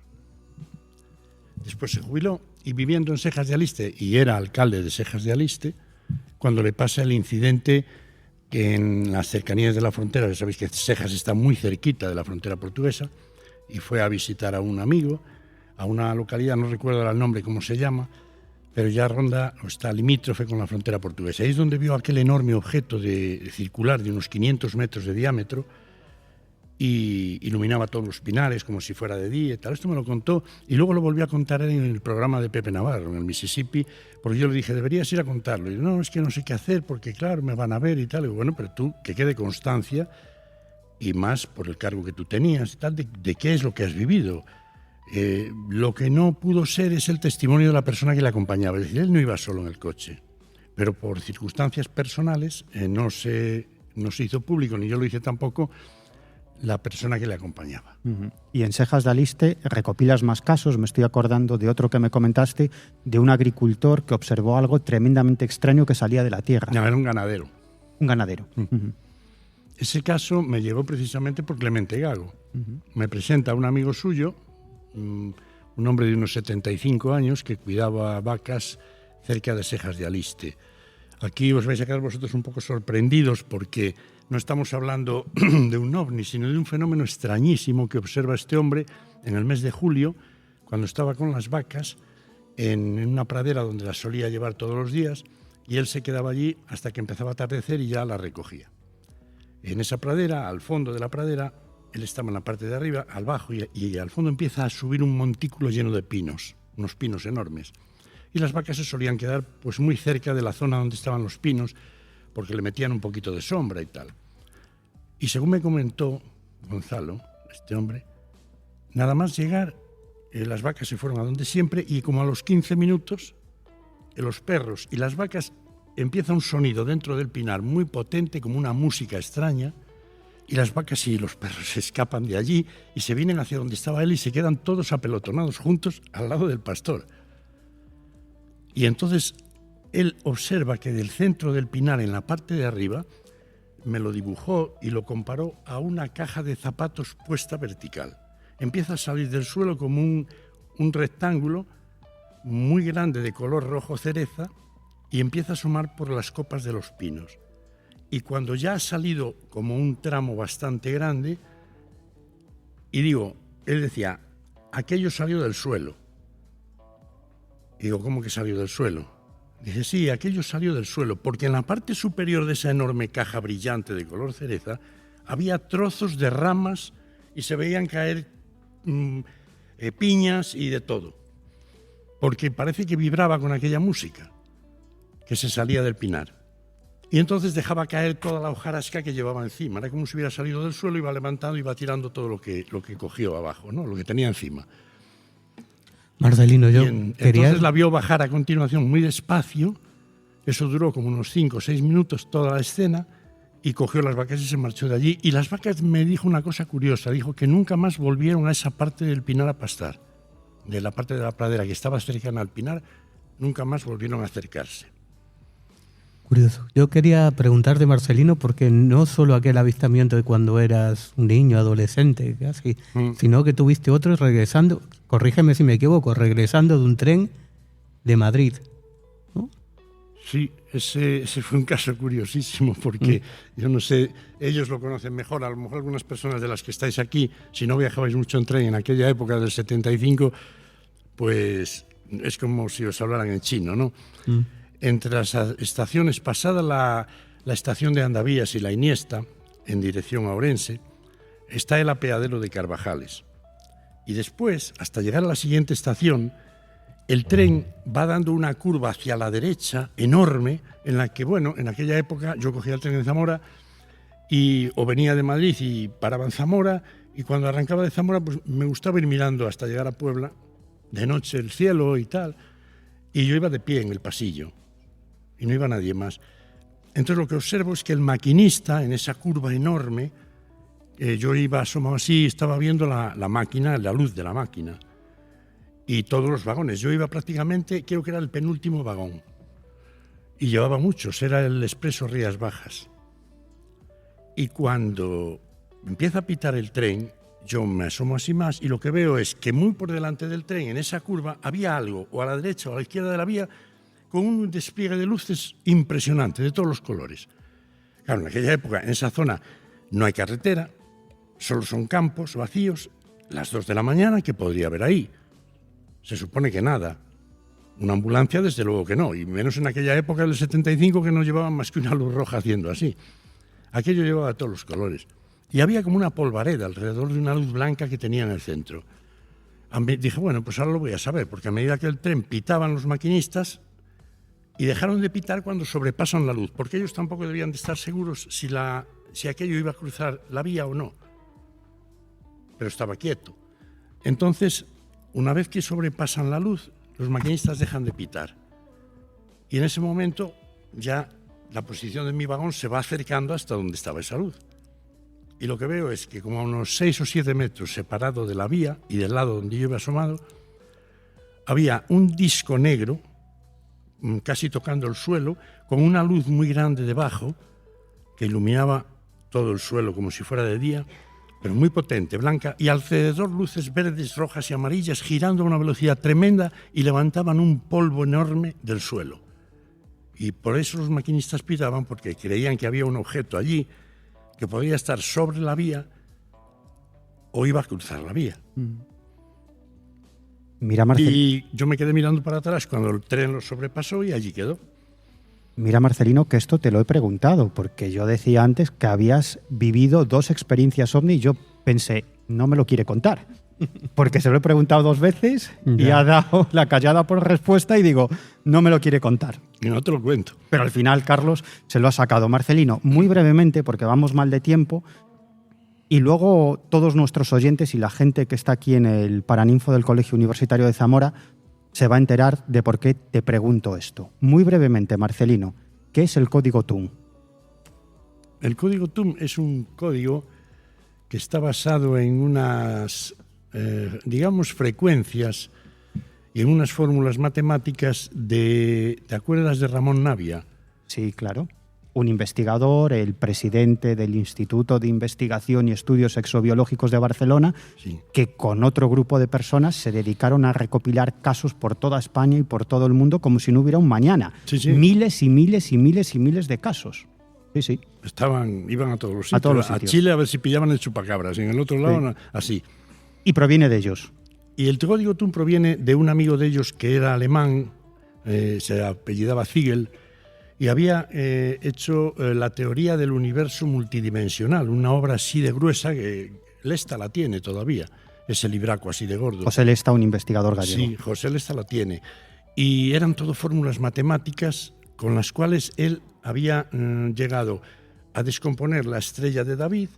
Después se jubiló y viviendo en Sejas de Aliste, y era alcalde de Sejas de Aliste, cuando le pasa el incidente que en las cercanías de la frontera, ya sabéis que Sejas está muy cerquita de la frontera portuguesa, y fue a visitar a un amigo, a una localidad, no recuerdo el nombre, cómo se llama, pero ya ronda o está limítrofe con la frontera portuguesa. Ahí es donde vio aquel enorme objeto circular de unos 500 metros de diámetro y iluminaba todos los pinares como si fuera de día y tal. Esto me lo contó y luego lo volvió a contar en el programa de Pepe Navarro, en el Mississippi, porque yo le dije, deberías ir a contarlo. Y no, es que no sé qué hacer porque, claro, me van a ver y tal. Y digo, bueno, pero tú, que quede constancia, y más por el cargo que tú tenías y tal, de qué es lo que has vivido. Lo que no pudo ser es el testimonio de la persona que le acompañaba. Es decir, él no iba solo en el coche, pero por circunstancias personales no se hizo público, ni yo lo hice tampoco, la persona que le acompañaba. Y en Sejas de Aliste recopilas más casos. Me estoy acordando de otro que me comentaste, de un agricultor que observó algo tremendamente extraño que salía de la tierra. No, era un ganadero. Un ganadero. Ese caso me llegó precisamente por Clemente Gago. Me presenta un amigo suyo, un hombre de unos 75 años que cuidaba vacas cerca de Sejas de Aliste. Aquí os vais a quedar vosotros un poco sorprendidos porque no estamos hablando de un ovni, sino de un fenómeno extrañísimo que observa este hombre en el mes de julio, cuando estaba con las vacas en una pradera donde las solía llevar todos los días, y él se quedaba allí hasta que empezaba a atardecer y ya las recogía. En esa pradera, al fondo de la pradera, él estaba en la parte de arriba, al bajo, y al fondo empieza a subir un montículo lleno de pinos, unos pinos enormes. Y las vacas se solían quedar pues muy cerca de la zona donde estaban los pinos, porque le metían un poquito de sombra y tal. Y según me comentó Gonzalo, este hombre, nada más llegar, las vacas se fueron a donde siempre, y como a los 15 minutos, los perros y las vacas empieza un sonido dentro del pinar muy potente, como una música extraña, y las vacas y los perros se escapan de allí y se vienen hacia donde estaba él y se quedan todos apelotonados juntos al lado del pastor. Y entonces él observa que del centro del pinar, en la parte de arriba, me lo dibujó y lo comparó a una caja de zapatos puesta vertical. Empieza a salir del suelo como un rectángulo muy grande de color rojo cereza y empieza a asomar por las copas de los pinos. Y cuando ya ha salido como un tramo bastante grande, y digo, él decía, aquello salió del suelo. Y digo, ¿cómo que salió del suelo? Dice, sí, aquello salió del suelo, porque en la parte superior de esa enorme caja brillante de color cereza había trozos de ramas y se veían caer piñas y de todo, porque parece que vibraba con aquella música que se salía del pinar. Y entonces dejaba caer toda la hojarasca que llevaba encima. Era como si hubiera salido del suelo, iba levantando, iba tirando todo lo que cogió abajo, ¿no? Lo que tenía encima. Marcelino, yo quería... Entonces la vio bajar a continuación muy despacio. Eso duró como unos 5 o 6 minutos toda la escena, y cogió las vacas y se marchó de allí. Y las vacas me dijo una cosa curiosa. Dijo que nunca más volvieron a esa parte del pinar a pastar. De la parte de la pradera que estaba cercana al pinar, nunca más volvieron a acercarse. Curioso. Yo quería preguntarte, Marcelino, porque no solo aquel avistamiento de cuando eras un niño, adolescente, casi, sino que tuviste otro regresando, corrígeme si me equivoco, regresando de un tren de Madrid, ¿no? Sí, ese fue un caso curiosísimo, porque yo no sé, ellos lo conocen mejor, a lo mejor algunas personas de las que estáis aquí, si no viajabais mucho en tren en aquella época del 75, pues es como si os hablaran en chino, ¿no? Entre las estaciones, pasada la estación de Andavías y la Iniesta, en dirección a Orense, está el apeadero de Carvajales. Y después, hasta llegar a la siguiente estación, el tren va dando una curva hacia la derecha enorme, en la que, bueno, en aquella época yo cogía el tren en Zamora o venía de Madrid y paraba en Zamora, y cuando arrancaba de Zamora pues me gustaba ir mirando hasta llegar a Puebla, de noche el cielo y tal, y yo iba de pie en el pasillo. Y no iba nadie más. Entonces lo que observo es que el maquinista, en esa curva enorme, yo iba asomado así, estaba viendo la máquina, la luz de la máquina, y todos los vagones. Yo iba prácticamente, creo que era el penúltimo vagón, y llevaba muchos, era el expreso Rías Bajas. Y cuando empieza a pitar el tren, yo me asomo así más, y lo que veo es que muy por delante del tren, en esa curva, había algo, o a la derecha o a la izquierda de la vía, con un despliegue de luces impresionante, de todos los colores. Claro, en aquella época, en esa zona, no hay carretera, solo son campos vacíos, las 2 de la mañana, ¿qué podría haber ahí? Se supone que nada. Una ambulancia, desde luego que no, y menos en aquella época del 75, que no llevaban más que una luz roja haciendo así. Aquello llevaba todos los colores. Y había como una polvareda alrededor de una luz blanca que tenía en el centro. Dije, bueno, pues ahora lo voy a saber, porque a medida que el tren pitaban los maquinistas, y dejaron de pitar cuando sobrepasan la luz, porque ellos tampoco debían de estar seguros si aquello iba a cruzar la vía o no. Pero estaba quieto. Entonces, una vez que sobrepasan la luz, los maquinistas dejan de pitar. Y en ese momento ya la posición de mi vagón se va acercando hasta donde estaba esa luz. Y lo que veo es que como a unos 6 o 7 metros separado de la vía y del lado donde yo iba asomado, había un disco negro, casi tocando el suelo, con una luz muy grande debajo que iluminaba todo el suelo como si fuera de día, pero muy potente, blanca, y alrededor luces verdes, rojas y amarillas girando a una velocidad tremenda y levantaban un polvo enorme del suelo. Y por eso los maquinistas pitaban, porque creían que había un objeto allí que podía estar sobre la vía o iba a cruzar la vía. Mira, Marcelino. Y yo me quedé mirando para atrás cuando el tren lo sobrepasó y allí quedó. Mira, Marcelino, que esto te lo he preguntado, porque yo decía antes que habías vivido 2 experiencias ovni y yo pensé, no me lo quiere contar. Porque se lo he preguntado 2 veces y ha dado la callada por respuesta y digo, no me lo quiere contar. Y no te lo cuento. Pero al final, Carlos, se lo ha sacado. Marcelino, muy brevemente, porque vamos mal de tiempo, y luego todos nuestros oyentes y la gente que está aquí en el Paraninfo del Colegio Universitario de Zamora se va a enterar de por qué te pregunto esto. Muy brevemente, Marcelino, ¿qué es el código TUM? El código TUM es un código que está basado en unas, digamos, frecuencias y en unas fórmulas matemáticas ¿te acuerdas de Ramón Navia? Sí, claro. Un investigador, el presidente del Instituto de Investigación y Estudios Exobiológicos de Barcelona, Sí. que con otro grupo de personas se dedicaron a recopilar casos por toda España y por todo el mundo como si no hubiera un mañana. Sí, sí. Miles y miles y miles y miles de casos. Sí, sí. Iban a todos los A sitios. todos los sitios. Chile a ver si pillaban el chupacabras, y en el otro lado así. Y proviene de ellos. Y el código TUM proviene de un amigo de ellos que era alemán, se apellidaba Ziegel, y había hecho la teoría del universo multidimensional, una obra así de gruesa que Lesta la tiene todavía, ese libraco así de gordo. José Lesta, un investigador gallego. Sí, José Lesta la tiene. Y eran todo fórmulas matemáticas con las cuales él había llegado a descomponer la estrella de David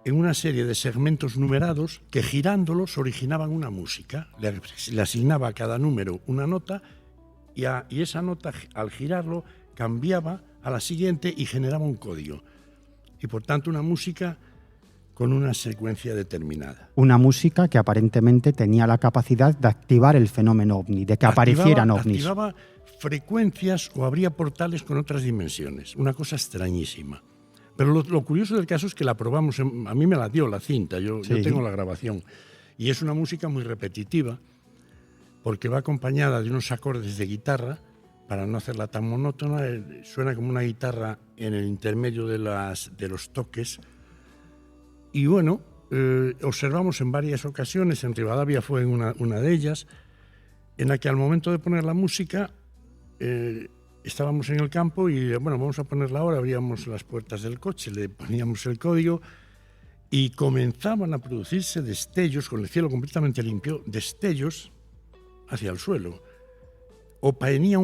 en una serie de segmentos numerados que girándolos originaban una música. Le asignaba a cada número una nota y esa nota al girarlo cambiaba a la siguiente y generaba un código. Y por tanto una música con una secuencia determinada. Una música que aparentemente tenía la capacidad de activar el fenómeno ovni, de que aparecieran ovnis. Activaba frecuencias o abría portales con otras dimensiones. Una cosa extrañísima. Pero lo curioso del caso es que la probamos, a mí me la dio la cinta, yo tengo la grabación. Y es una música muy repetitiva, porque va acompañada de unos acordes de guitarra, para no hacerla tan monótona, suena como una guitarra en el intermedio de los toques. Y bueno, observamos en varias ocasiones, en Rivadavia fue una de ellas, en la que al momento de poner la música, estábamos en el campo y bueno, vamos a ponerla ahora, abríamos las puertas del coche, le poníamos el código y comenzaban a producirse destellos, con el cielo completamente limpio, destellos hacia el suelo. O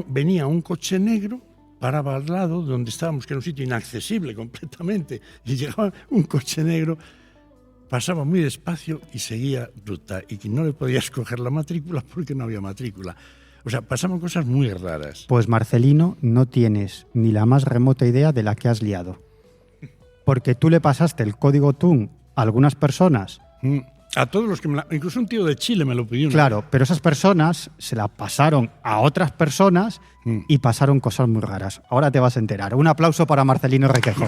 venía un coche negro, paraba al lado donde estábamos, que era un sitio inaccesible completamente, y llegaba un coche negro, pasaba muy despacio y seguía ruta, y que no le podías coger la matrícula porque no había matrícula. O sea, pasaban cosas muy raras. Pues Marcelino, no tienes ni la más remota idea de la que has liado. Porque tú le pasaste el código TUM a algunas personas. A todos los que incluso un tío de Chile me lo pidió. Claro, pero esas personas se la pasaron a otras personas y pasaron cosas muy raras. Ahora te vas a enterar. Un aplauso para Marcelino Requejo.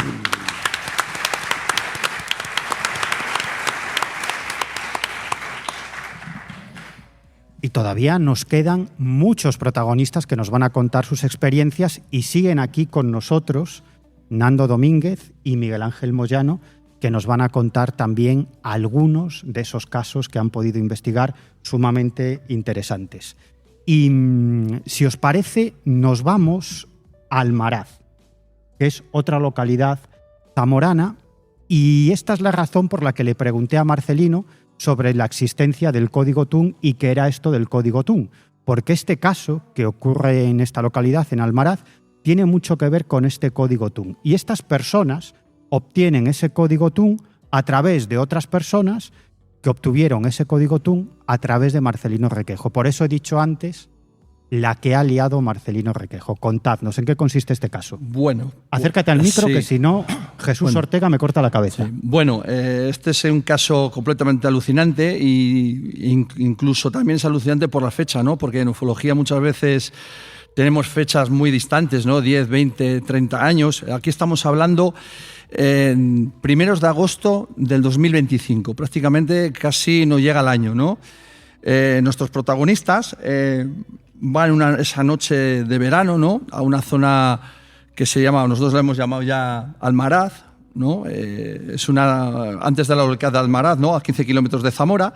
Y todavía nos quedan muchos protagonistas que nos van a contar sus experiencias y siguen aquí con nosotros Nando Domínguez y Miguel Ángel Moyano, que nos van a contar también algunos de esos casos que han podido investigar sumamente interesantes. Y si os parece, nos vamos a Almaraz, que es otra localidad zamorana, y esta es la razón por la que le pregunté a Marcelino sobre la existencia del código TUM y qué era esto del código TUM, porque este caso que ocurre en esta localidad, en Almaraz, tiene mucho que ver con este código TUM. Y estas personas obtienen ese código TUM a través de otras personas que obtuvieron ese código TUM a través de Marcelino Requejo. Por eso he dicho antes la que ha liado Marcelino Requejo. Contadnos, ¿en qué consiste este caso? Bueno. Acércate al micro, que si no, Jesús Ortega me corta la cabeza. Sí. Bueno, este es un caso completamente alucinante y incluso también es alucinante por la fecha, ¿no? Porque en ufología muchas veces tenemos fechas muy distantes, ¿no? 10, 20, 30 años. Aquí estamos hablando en primeros de agosto del 2025. Prácticamente casi no llega al año, ¿no? Nuestros protagonistas van esa noche de verano, ¿no? A una zona que se llama, nosotros la hemos llamado ya Almaraz, ¿no? Es antes de la localidad de Almaraz, ¿no? A 15 kilómetros de Zamora.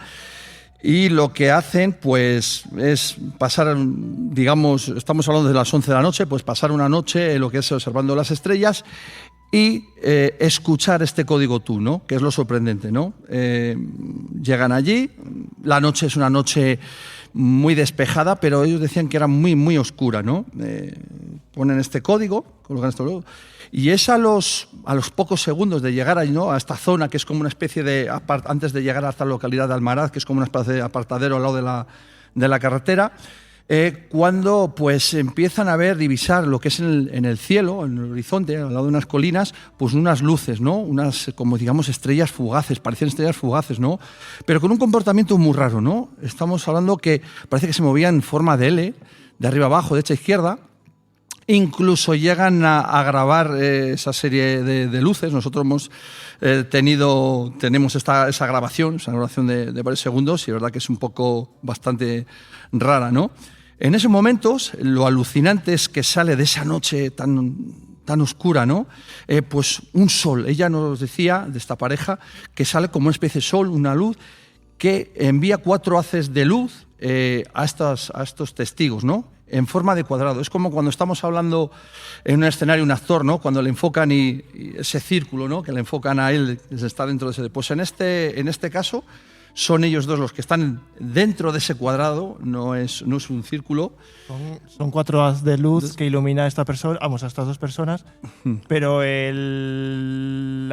Y lo que hacen, pues, es pasar, digamos, estamos hablando de las 11 de la noche, pues pasar una noche en lo que es observando las estrellas y escuchar este código TU, ¿no? Que es lo sorprendente, ¿no? Llegan allí, la noche es una noche muy despejada, pero ellos decían que era muy, muy oscura, ¿no? Ponen este código, colocan esto luego, y es a los pocos segundos de llegar ahí, ¿no? A esta zona que es como una especie de, antes de llegar a esta localidad de Almaraz, que es como una especie de apartadero al lado de la carretera, cuando pues empiezan a divisar lo que es en el cielo, en el horizonte, al lado de unas colinas, pues unas luces, ¿no? Unas, como digamos, estrellas fugaces, parecían estrellas fugaces, ¿no? Pero con un comportamiento muy raro, ¿no? Estamos hablando que parece que se movían en forma de L, de arriba abajo, derecha a izquierda. Incluso llegan a grabar esa serie de luces. Nosotros tenemos esa grabación de varios segundos, y es verdad que es un poco bastante rara, ¿no? En esos momentos, lo alucinante es que sale de esa noche tan oscura, ¿no? Pues un sol. Ella nos decía, de esta pareja, que sale como una especie de sol, una luz, que envía 4 haces de luz a estos testigos, ¿no? En forma de cuadrado. Es como cuando estamos hablando en un escenario, un actor, ¿no? Cuando le enfocan y ese círculo, ¿no? Que le enfocan a él, que está dentro de ese. Pues en este caso son ellos dos los que están dentro de ese cuadrado, no es un círculo. Son 4 haz de luz que ilumina a esta persona, a estas 2 personas, pero el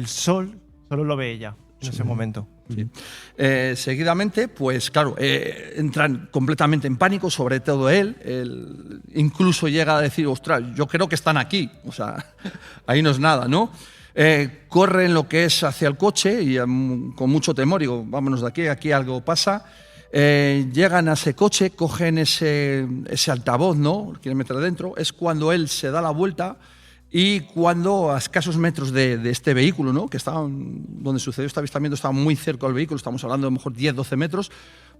sol solo lo ve ella en ese momento. Sí. Seguidamente, pues claro, entran completamente en pánico, sobre todo él incluso llega a decir, ostras, yo creo que están aquí, o sea, ahí no es nada, ¿no? Corren lo que es hacia el coche y con mucho temor, digo, vámonos de aquí algo pasa. Llegan a ese coche, cogen ese altavoz, ¿no? Quieren meter adentro, es cuando él se da la vuelta. Y cuando a escasos metros de este vehículo, ¿no? Que donde sucedió este avistamiento, estaba muy cerca del vehículo, estamos hablando de a lo mejor 10-12 metros,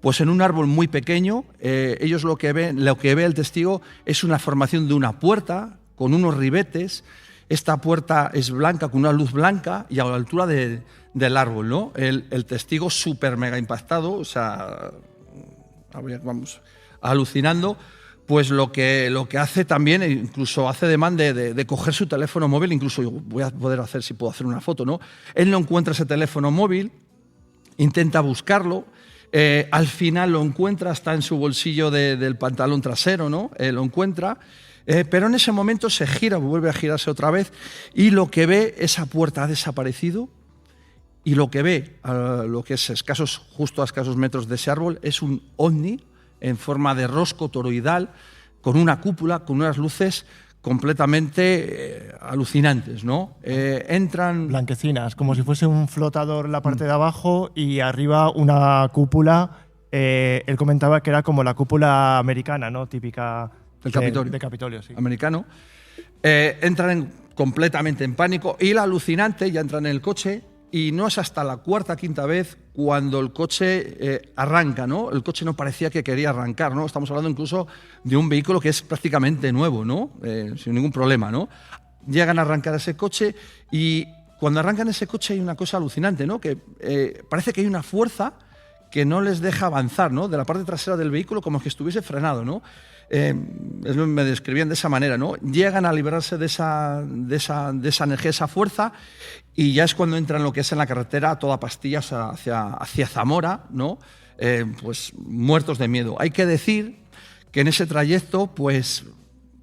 pues en un árbol muy pequeño, ellos lo que ve el testigo es una formación de una puerta con unos ribetes. Esta puerta es blanca, con una luz blanca y a la altura del árbol, ¿no? El testigo súper mega impactado, o sea, vamos, alucinando. Pues lo que hace también, incluso hace demanda de coger su teléfono móvil, incluso yo voy a poder hacer, si puedo hacer una foto, ¿no? Él no encuentra ese teléfono móvil, intenta buscarlo, al final lo encuentra, está en su bolsillo del pantalón trasero, ¿no? Lo encuentra, pero en ese momento se gira, vuelve a girarse otra vez, y lo que ve, esa puerta ha desaparecido, y lo que ve, lo que es justo a escasos metros de ese árbol, es un ovni, en forma de rosco toroidal, con una cúpula, con unas luces completamente alucinantes, ¿no? Entran... Blanquecinas, como si fuese un flotador en la parte de abajo y arriba una cúpula. Él comentaba que era como la cúpula americana, ¿no? Típica de Capitolio, sí. Americano. Entran completamente en pánico y la alucinante, ya entran en el coche, y no es hasta la 4ª, 5ª vez cuando el coche arranca, ¿no? El coche no parecía que quería arrancar, ¿no? Estamos hablando incluso de un vehículo que es prácticamente nuevo, ¿no? Sin ningún problema, ¿no? Llegan a arrancar ese coche y cuando arrancan ese coche hay una cosa alucinante, ¿no? Que parece que hay una fuerza que no les deja avanzar, ¿no? De la parte trasera del vehículo, como que estuviese frenado, ¿no? Me describían de esa manera, ¿no? Llegan a liberarse de esa energía, esa fuerza, y ya es cuando entran lo que es en la carretera a toda pastilla hacia Zamora, ¿no? Pues muertos de miedo. Hay que decir que en ese trayecto pues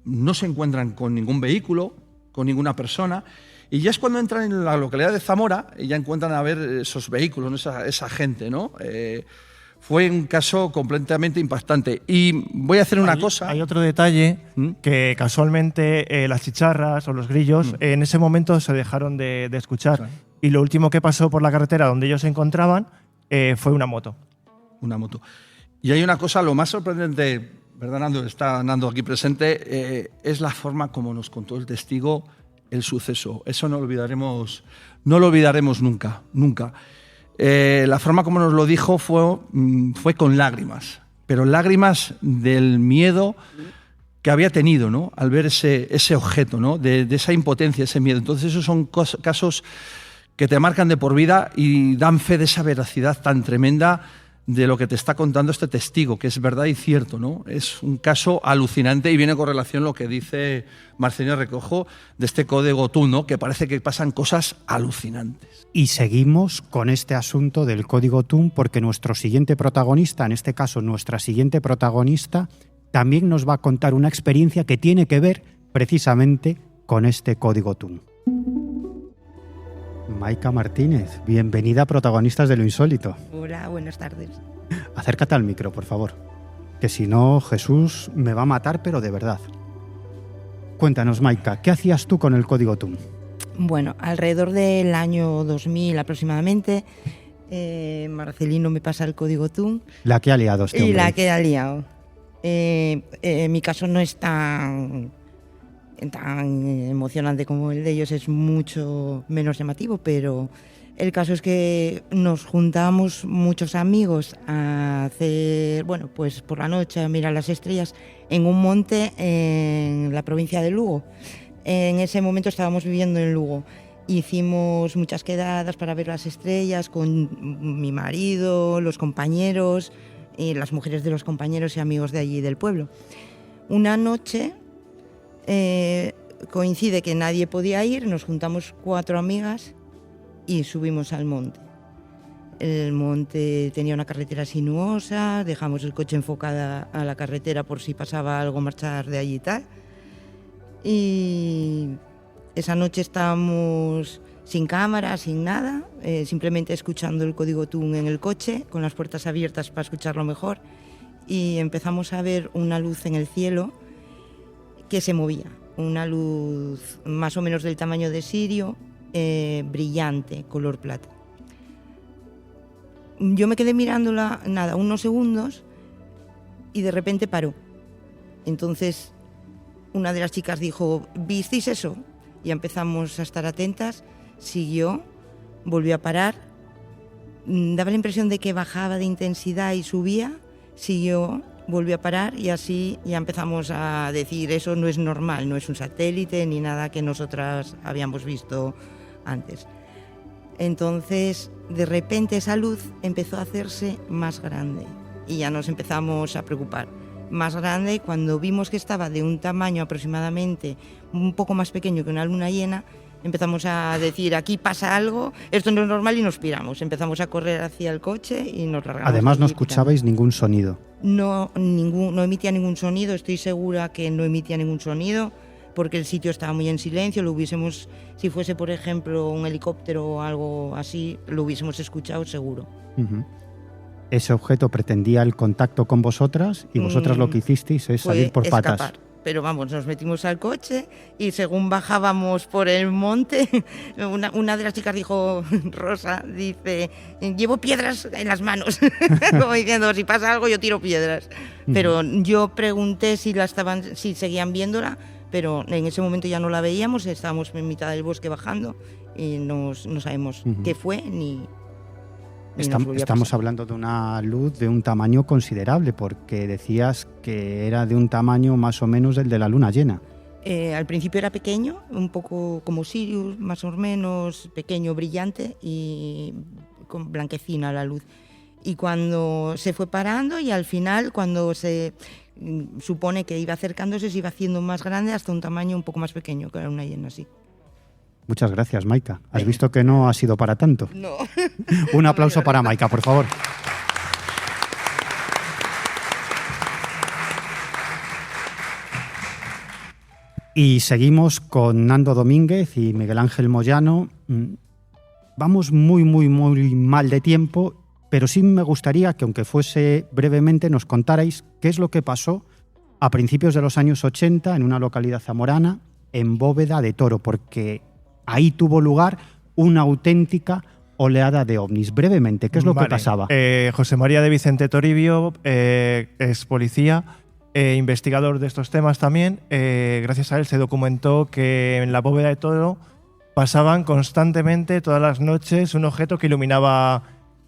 no se encuentran con ningún vehículo, con ninguna persona, y ya es cuando entran en la localidad de Zamora y ya encuentran a ver esos vehículos, ¿no? esa gente, ¿no? Fue un caso completamente impactante. Y voy a hacer una cosa. Hay otro detalle que casualmente las chicharras o los grillos en ese momento se dejaron de escuchar. Claro. Y lo último que pasó por la carretera donde ellos se encontraban fue una moto. Una moto. Y hay una cosa, lo más sorprendente, ¿verdad, Nando? Está Nando aquí presente, es la forma como nos contó el testigo el suceso. Eso no lo olvidaremos nunca, nunca. La forma como nos lo dijo fue con lágrimas. pero lágrimas del miedo que había tenido, ¿no? Al ver ese objeto, ¿no? De esa impotencia, ese miedo. Entonces esos son casos que te marcan de por vida y dan fe de esa veracidad tan tremenda de lo que te está contando este testigo, que es verdad y cierto, ¿no? Es un caso alucinante y viene con relación lo que dice Marcelino Recojo de este código TUN, ¿no? Que parece que pasan cosas alucinantes. Y seguimos con este asunto del código TUN porque nuestro siguiente protagonista, en este caso nuestra siguiente protagonista, también nos va a contar una experiencia que tiene que ver precisamente con este código TUN. Maika Martínez, bienvenida a Protagonistas de lo Insólito. Hola, buenas tardes. Acércate al micro, por favor, que si no Jesús me va a matar, pero de verdad. Cuéntanos, Maika, ¿qué hacías tú con el código TUN? Bueno, alrededor del año 2000 aproximadamente, Marcelino me pasa el código TUN. La que ha liado este hombre. Y la que ha liado. En mi caso no es tan emocionante como el de ellos, es mucho menos llamativo, pero el caso es que nos juntábamos muchos amigos a hacer, bueno, pues por la noche a mirar las estrellas en un monte en la provincia de Lugo. En ese momento estábamos viviendo en Lugo. Hicimos muchas quedadas para ver las estrellas con mi marido, los compañeros, las mujeres de los compañeros y amigos de allí del pueblo. Una noche coincide que nadie podía ir, nos juntamos 4 amigas y subimos al monte. El monte tenía una carretera sinuosa, dejamos el coche enfocada a la carretera por si pasaba algo, marchar de allí y tal. Y esa noche estábamos sin cámara, sin nada, simplemente escuchando el código TUN en el coche, con las puertas abiertas para escucharlo mejor, y empezamos a ver una luz en el cielo que se movía, una luz más o menos del tamaño de Sirio, brillante, color plata. Yo me quedé mirándola, nada, unos segundos, y de repente paró. Entonces una de las chicas dijo, ¿visteis eso? Y empezamos a estar atentas, siguió, volvió a parar, daba la impresión de que bajaba de intensidad y subía, siguió, volvió a parar y así ya empezamos a decir, eso no es normal, no es un satélite ni nada que nosotras habíamos visto antes. Entonces, de repente esa luz empezó a hacerse más grande y ya nos empezamos a preocupar. Más grande, cuando vimos que estaba de un tamaño aproximadamente un poco más pequeño que una luna llena, empezamos a decir, aquí pasa algo, esto no es normal, y nos piramos. Empezamos a correr hacia el coche y nos largamos. Además no escuchabais ningún sonido. No emitía ningún sonido, estoy segura que no emitía ningún sonido, porque el sitio estaba muy en silencio, lo hubiésemos, si fuese por ejemplo un helicóptero o algo así, lo hubiésemos escuchado seguro. Uh-huh. Ese objeto pretendía el contacto con vosotras y vosotras lo que hicisteis es salir por escapar. patas. Pero vamos, nos metimos al coche y según bajábamos por el monte, una de las chicas dijo, Rosa, dice, llevo piedras en las manos, como diciendo, si pasa algo yo tiro piedras. Pero yo pregunté si seguían viéndola, pero en ese momento ya no la veíamos, estábamos en mitad del bosque bajando y no sabemos qué fue ni... Estamos hablando de una luz de un tamaño considerable, porque decías que era de un tamaño más o menos el de la luna llena. Al principio era pequeño, un poco como Sirius, más o menos pequeño, brillante y con blanquecina la luz. Y cuando se fue parando y al final, cuando se supone que iba acercándose, se iba haciendo más grande hasta un tamaño un poco más pequeño que la luna llena, sí. Muchas gracias, Maika. ¿Has visto que no ha sido para tanto? No. Un aplauso para Maika, por favor. Y seguimos con Nando Domínguez y Miguel Ángel Moyano. Vamos muy mal de tiempo, pero sí me gustaría que, aunque fuese brevemente, nos contarais qué es lo que pasó a principios de los años 80 en una localidad zamorana, en Bóveda de Toro, porque ahí tuvo lugar una auténtica oleada de ovnis. Brevemente, ¿qué es lo que pasaba? José María de Vicente Toribio es policía, investigador de estos temas también. Gracias a él se documentó que en la Bóveda de Toro pasaban constantemente, todas las noches, un objeto que iluminaba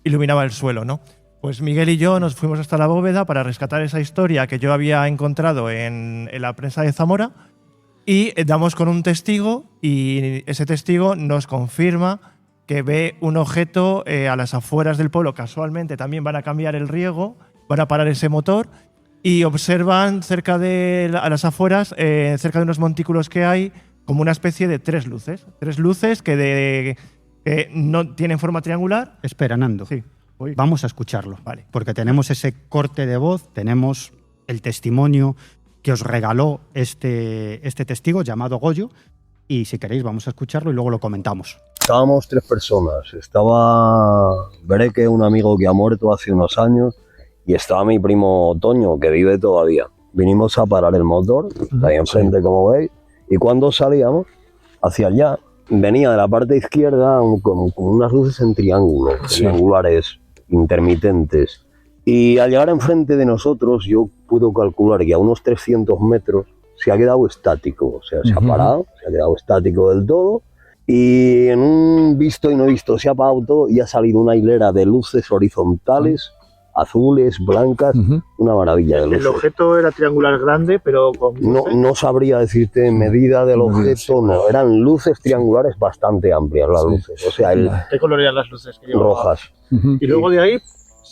el suelo, ¿no? Pues Miguel y yo nos fuimos hasta la bóveda para rescatar esa historia que yo había encontrado en la prensa de Zamora y damos con un testigo y ese testigo nos confirma que ve un objeto a las afueras del pueblo. Casualmente también van a cambiar el riego, van a parar ese motor y observan cerca de a las afueras, cerca de unos montículos que hay, como una especie de tres luces que no tienen forma triangular. Espera, Nando. Sí. Vamos a escucharlo, Vale. porque tenemos ese corte de voz, tenemos el testimonio que os regaló este testigo llamado Goyo, y si queréis vamos a escucharlo y luego lo comentamos. Estábamos 3 personas. Estaba Breque, un amigo que ha muerto hace unos años, y estaba mi primo Toño, que vive todavía. Vinimos a parar el motor, ahí enfrente, como veis, y cuando salíamos hacia allá, venía de la parte izquierda con unas luces en triángulo, triangulares, intermitentes. Y al llegar enfrente de nosotros, yo pude calcular que a unos 300 metros se ha quedado estático, o sea, se ha parado, se ha quedado estático del todo, y en un visto y no visto se ha apagado todo y ha salido una hilera de luces horizontales, azules, blancas, una maravilla de luces. El objeto era triangular grande, pero con luces. No sabría decirte medida del objeto, no, eran luces triangulares bastante amplias las luces, o sea, ¿Qué color eran las luces que llevaba? rojas. Y luego de ahí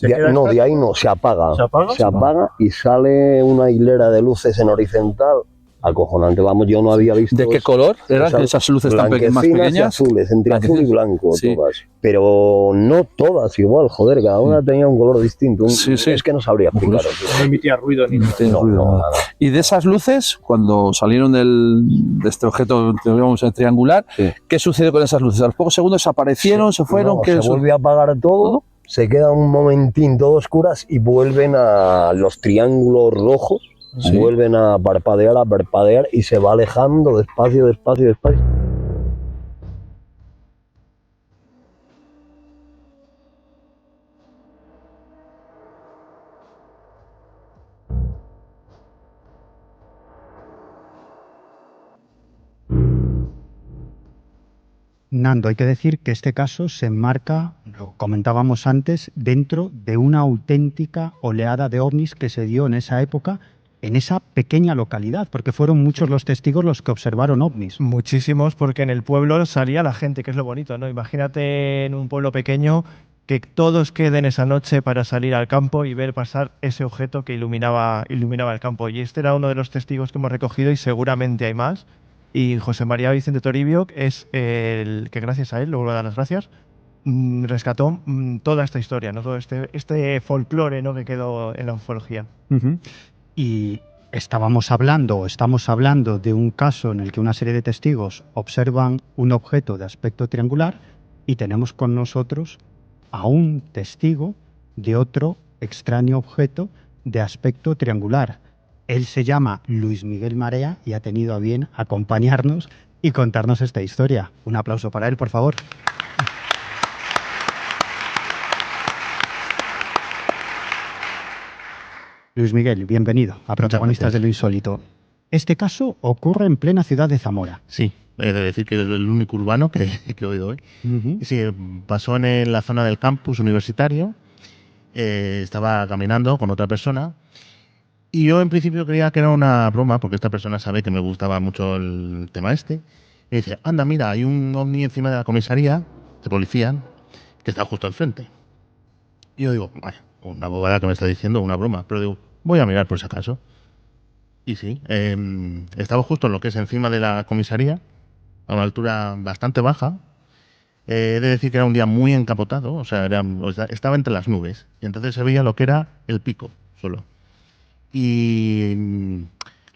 De ahí no, se apaga. ¿Se apaga? Y sale una hilera de luces en horizontal. Acojonante, vamos, yo no había visto. ¿De qué color eran esas luces tan más pequeñas? Y azules, entre azul y blanco, todas. Pero no todas igual, joder, cada una tenía un color distinto. Es que no sabría explicarlo. No emitía ruido ni nada. No, nada. Y de esas luces, cuando salieron de este objeto triangular, ¿qué sucedió con esas luces? A los pocos segundos desaparecieron, se fueron. Se volvió a apagar todo, se quedan un momentín todo oscuras y vuelven a los triángulos rojos. Vuelven a parpadear y se va alejando despacio. Nando, hay que decir que este caso se enmarca, lo comentábamos antes, dentro de una auténtica oleada de ovnis que se dio en esa época, en esa pequeña localidad, porque fueron muchos los testigos los que observaron ovnis. Muchísimos, porque en el pueblo salía la gente, que es lo bonito, ¿no? Imagínate en un pueblo pequeño que todos queden esa noche para salir al campo y ver pasar ese objeto que iluminaba el campo. Y este era uno de los testigos que hemos recogido y seguramente hay más. Y José María Vicente Toribio es el que, gracias a él, le vuelvo a dar las gracias, rescató toda esta historia, ¿no? Todo este folclore, ¿no?, que quedó en la ufología. Y estamos hablando de un caso en el que una serie de testigos observan un objeto de aspecto triangular y tenemos con nosotros a un testigo de otro extraño objeto de aspecto triangular. Él se llama Luis Miguel Marea y ha tenido a bien acompañarnos y contarnos esta historia. Un aplauso para él, por favor. Luis Miguel, bienvenido a Protagonistas de lo Insólito. Este caso ocurre en plena ciudad de Zamora. Sí, he de decir que es el único urbano que he oído hoy. Sí, pasó en la zona del campus universitario. Estaba caminando con otra persona y yo en principio creía que era una broma, porque esta persona sabe que me gustaba mucho el tema este. Y dice, anda, mira, hay un ovni encima de la comisaría de policía que está justo al frente. Y yo digo, vaya, una bobada que me está diciendo, una broma. Pero digo, voy a mirar por si acaso. Y sí, estaba justo en lo que es encima de la comisaría, a una altura bastante baja. He de decir que era un día muy encapotado, o sea, estaba entre las nubes. Y entonces se veía lo que era el pico, solo. Y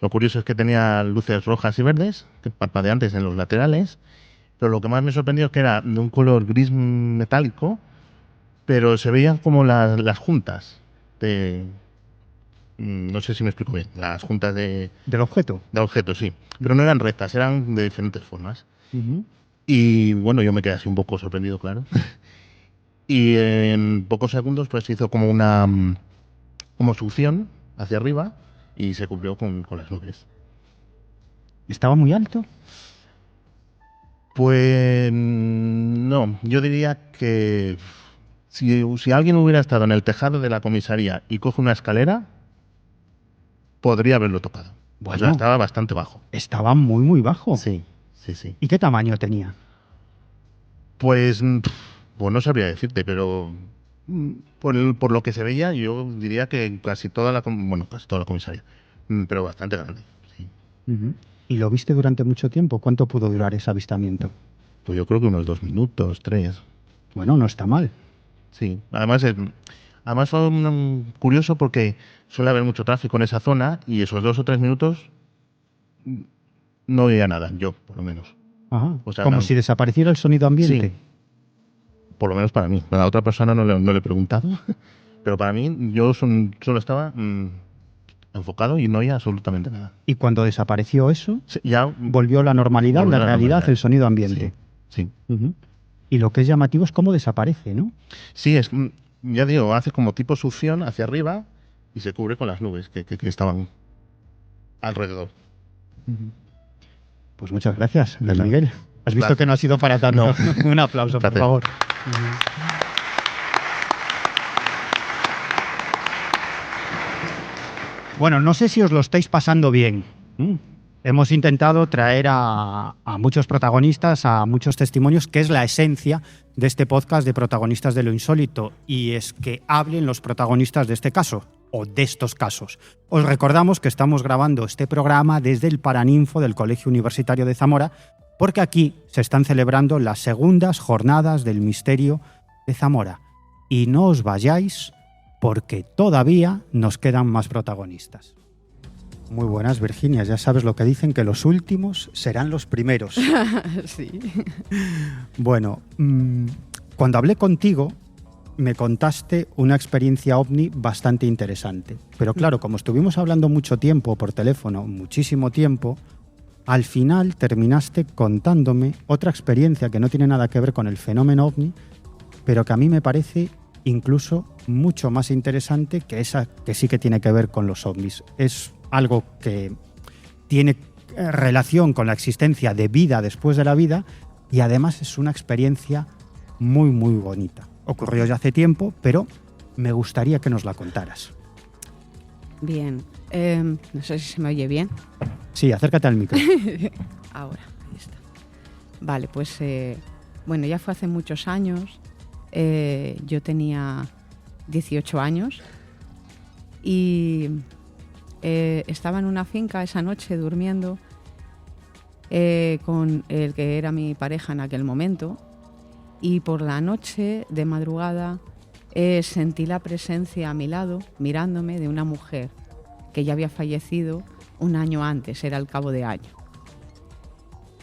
lo curioso es que tenía luces rojas y verdes, que parpadeantes en los laterales. Pero lo que más me sorprendió es que era de un color gris metálico, pero se veían como las juntas de... No sé si me explico bien. Las juntas de... ¿Del objeto? Del objeto, sí. Pero no eran rectas, eran de diferentes formas. Y bueno, yo me quedé así un poco sorprendido, claro. Y en pocos segundos pues se hizo como una... como succión hacia arriba y se cubrió con las nubes. ¿Estaba muy alto? Pues no, yo diría que Si alguien hubiera estado en el tejado de la comisaría y coge una escalera, podría haberlo tocado. Bueno, o sea, estaba bastante bajo. Estaba muy, muy bajo. Sí. ¿Y qué tamaño tenía? Pues no sabría decirte, pero por lo que se veía, yo diría que casi toda la comisaría, pero bastante grande. Sí. ¿Y lo viste durante mucho tiempo? ¿Cuánto pudo durar ese avistamiento? Pues yo creo que unos 2 minutos, 3. Bueno, no está mal. Sí, además fue curioso porque suele haber mucho tráfico en esa zona y esos 2 o 3 minutos no veía nada, yo por lo menos. Ajá. O sea, como si desapareciera el sonido ambiente. Sí. Por lo menos para mí. A la otra persona no le he preguntado, pero para mí yo solo estaba enfocado y no oía absolutamente nada. ¿Y cuando desapareció eso, ya volvió la normalidad, la realidad, el sonido ambiente? Sí. Y lo que es llamativo es cómo desaparece, ¿no? Sí, ya digo, hace como tipo succión hacia arriba y se cubre con las nubes que estaban alrededor. Pues muchas gracias, Luis Miguel. Has visto que no ha sido para tanto. No. Un aplauso, por favor. Bueno, no sé si os lo estáis pasando bien. Hemos intentado traer a muchos protagonistas, a muchos testimonios, que es la esencia de este podcast de Protagonistas de lo Insólito, y es que hablen los protagonistas de este caso, o de estos casos. Os recordamos que estamos grabando este programa desde el Paraninfo del Colegio Universitario de Zamora, porque aquí se están celebrando las segundas jornadas del misterio de Zamora. Y no os vayáis, porque todavía nos quedan más protagonistas. Muy buenas, Virginia. Ya sabes lo que dicen, que los últimos serán los primeros. Sí. Bueno, cuando hablé contigo, me contaste una experiencia ovni bastante interesante. Pero claro, como estuvimos hablando mucho tiempo por teléfono, muchísimo tiempo, al final terminaste contándome otra experiencia que no tiene nada que ver con el fenómeno ovni, pero que a mí me parece incluso mucho más interesante que esa que sí que tiene que ver con los ovnis. Es algo que tiene relación con la existencia de vida después de la vida y además es una experiencia muy, muy bonita. Ocurrió ya hace tiempo, pero me gustaría que nos la contaras. Bien. No sé si se me oye bien. Sí, acércate al micro. Ahora, ahí está. Vale, pues bueno, ya fue hace muchos años. Yo tenía 18 años y estaba en una finca esa noche durmiendo con el que era mi pareja en aquel momento, y por la noche, de madrugada, sentí la presencia a mi lado, mirándome, de una mujer que ya había fallecido un año antes, era al cabo de año.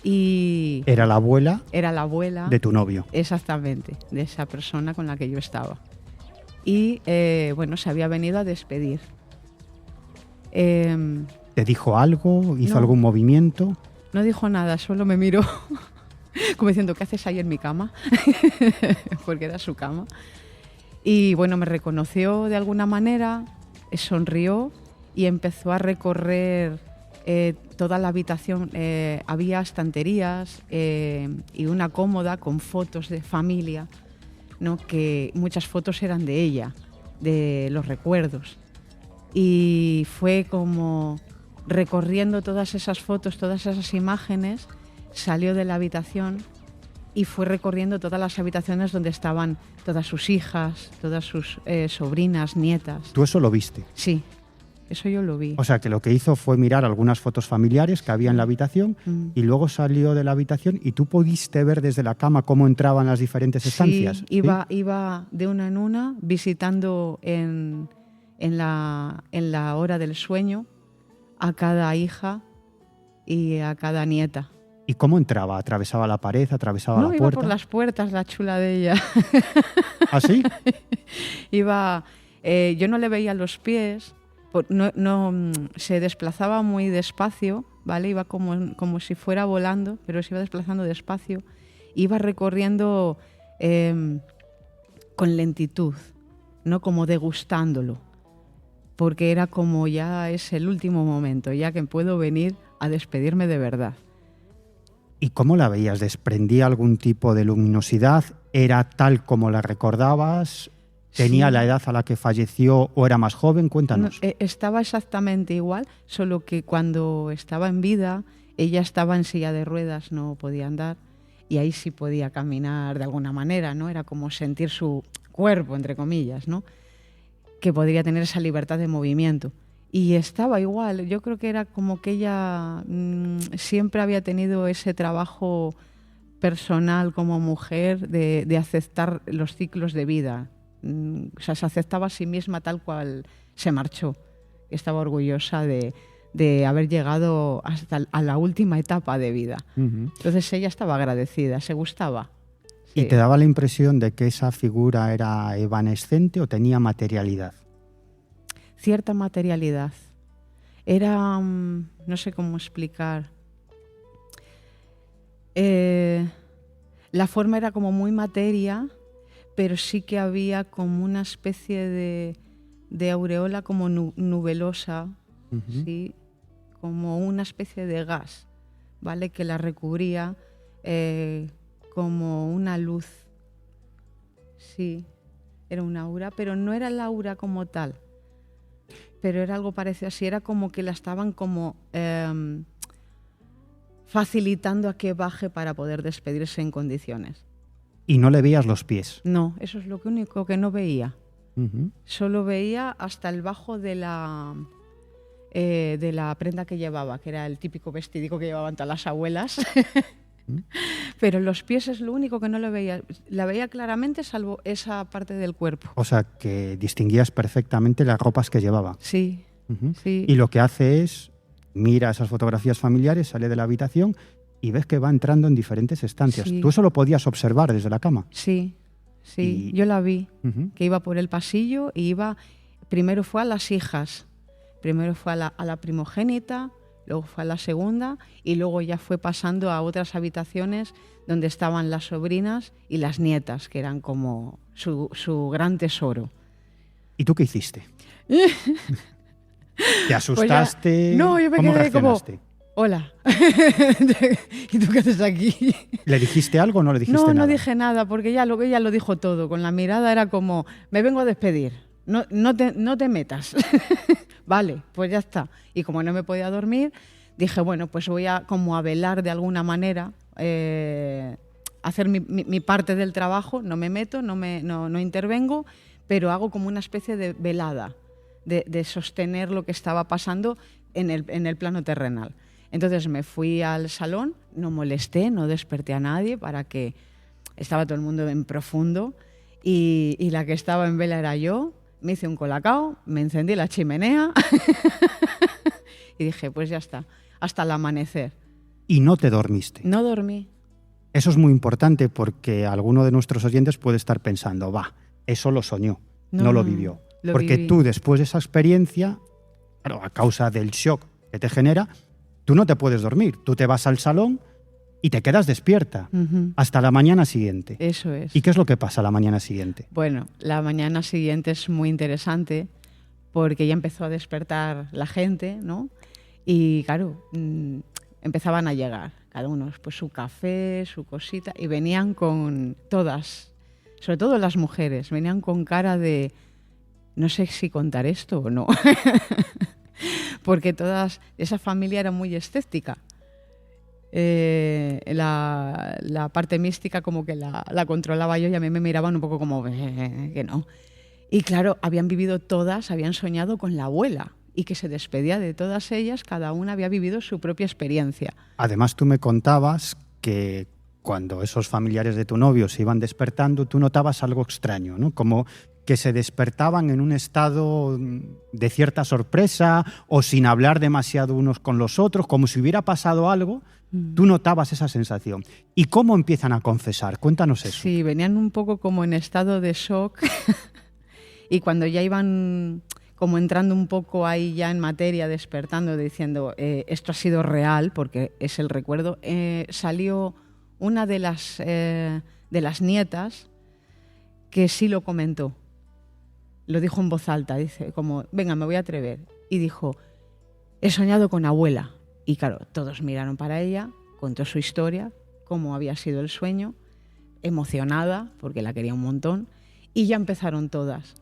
Y era la abuela de tu novio. Exactamente, de esa persona con la que yo estaba. Y bueno, se había venido a despedir. ¿Te dijo algo? ¿Hizo no, algún movimiento? No dijo nada, solo me miró como diciendo, ¿qué haces ahí en mi cama? Porque era su cama. Y bueno, me reconoció de alguna manera, sonrió y empezó a recorrer toda la habitación. Había estanterías y una cómoda con fotos de familia, ¿no? Que muchas fotos eran de ella, de los recuerdos. Y fue como recorriendo todas esas fotos, todas esas imágenes, salió de la habitación y fue recorriendo todas las habitaciones donde estaban todas sus hijas, todas sus sobrinas, nietas. ¿Tú eso lo viste? Sí, eso yo lo vi. O sea, que lo que hizo fue mirar algunas fotos familiares que había en la habitación y luego salió de la habitación y tú pudiste ver desde la cama cómo entraban las diferentes estancias. Sí, iba de una en una visitando en la hora del sueño a cada hija y a cada nieta. ¿Y cómo entraba? ¿Atravesaba la pared? ¿Atravesaba la puerta? No, iba por las puertas, la chula de ella. ¿Ah, sí? Iba... yo no le veía los pies, se desplazaba muy despacio, ¿vale? Iba como si fuera volando, pero se iba desplazando despacio. Iba recorriendo con lentitud, ¿no? Como degustándolo, porque era como ya es el último momento, ya que puedo venir a despedirme de verdad. ¿Y cómo la veías? ¿Desprendía algún tipo de luminosidad? ¿Era tal como la recordabas? ¿Tenía Sí. la edad a la que falleció o era más joven? Cuéntanos. No, estaba exactamente igual, solo que cuando estaba en vida, ella estaba en silla de ruedas, no podía andar, y ahí sí podía caminar de alguna manera, ¿no? Era como sentir su cuerpo, entre comillas, ¿no? Que podría tener esa libertad de movimiento. Y estaba igual, yo creo que era como que ella siempre había tenido ese trabajo personal como mujer de aceptar los ciclos de vida. O sea, se aceptaba a sí misma tal cual se marchó. Estaba orgullosa de haber llegado hasta a la última etapa de vida. Entonces ella estaba agradecida, se gustaba. ¿Y te daba la impresión de que esa figura era evanescente o tenía materialidad? Cierta materialidad. Era, no sé cómo explicar. La forma era como muy materia, pero sí que había como una especie de aureola como nubelosa, ¿sí? Como una especie de gas, ¿vale? Que la recubría como una luz. Sí, era un aura, pero no era el aura como tal. Pero era algo parecido así, era como que la estaban como facilitando a que baje para poder despedirse en condiciones. ¿Y no le veías los pies? No, eso es lo único que no veía. Solo veía hasta el bajo de la prenda que llevaba, que era el típico vestidico que llevaban todas las abuelas. Pero los pies es lo único que no lo veía. La veía claramente, salvo esa parte del cuerpo. O sea, que distinguías perfectamente las ropas que llevaba. Sí, sí. Y lo que hace es, mira esas fotografías familiares, sale de la habitación y ves que va entrando en diferentes estancias. Sí. ¿Tú eso lo podías observar desde la cama? Sí, sí. Yo la vi, que iba por el pasillo y iba... Primero fue a las hijas, primero fue a la primogénita, luego fue a la segunda y luego ya fue pasando a otras habitaciones donde estaban las sobrinas y las nietas, que eran como su gran tesoro. ¿Y tú qué hiciste? ¿Te asustaste? Pues ya, no, yo me ¿Cómo quedé reaccionaste? como, hola, ¿y tú qué haces aquí? ¿Le dijiste algo o no le dijiste nada? No dije nada, porque ella lo dijo todo. Con la mirada era como, me vengo a despedir, no te metas. Vale, pues ya está. Y como no me podía dormir, dije, bueno, pues voy a como a velar de alguna manera, hacer mi parte del trabajo, no me meto, no intervengo, pero hago como una especie de velada, de sostener lo que estaba pasando en el plano terrenal. Entonces me fui al salón, no molesté, no desperté a nadie, para que estaba todo el mundo en profundo, y la que estaba en vela era yo. Me hice un colacao, me encendí la chimenea y dije, pues ya está, hasta el amanecer. ¿Y no te dormiste? No dormí. Eso es muy importante porque alguno de nuestros oyentes puede estar pensando, eso lo soñó, no lo vivió. Lo porque viví. tú, después de esa experiencia, claro, a causa del shock que te genera, tú no te puedes dormir. Tú te vas al salón y te quedas despierta hasta la mañana siguiente. Eso es. ¿Y qué es lo que pasa la mañana siguiente? Bueno, la mañana siguiente es muy interesante porque ya empezó a despertar la gente, ¿no? Y claro, empezaban a llegar, cada uno pues su café, su cosita, y venían con todas, sobre todo las mujeres, venían con cara de, no sé si contar esto o no, porque esa familia era muy escéptica. La parte mística como que la controlaba yo y a mí me miraban un poco como que no. Y claro, habían vivido todas, habían soñado con la abuela y que se despedía de todas ellas, cada una había vivido su propia experiencia. Además, tú me contabas que cuando esos familiares de tu novio se iban despertando, tú notabas algo extraño, ¿no? Como que se despertaban en un estado de cierta sorpresa o sin hablar demasiado unos con los otros, como si hubiera pasado algo. Tú notabas esa sensación. ¿Y cómo empiezan a confesar? Cuéntanos eso. Sí, venían un poco como en estado de shock y cuando ya iban como entrando un poco ahí ya en materia, despertando, diciendo esto ha sido real, porque es el recuerdo, salió una de las nietas que sí lo comentó. Lo dijo en voz alta, dice como, venga, me voy a atrever. Y dijo, he soñado con abuela. Y claro, todos miraron para ella contó su historia, cómo había sido el sueño, emocionada, porque la quería un montón, y ya empezaron todas.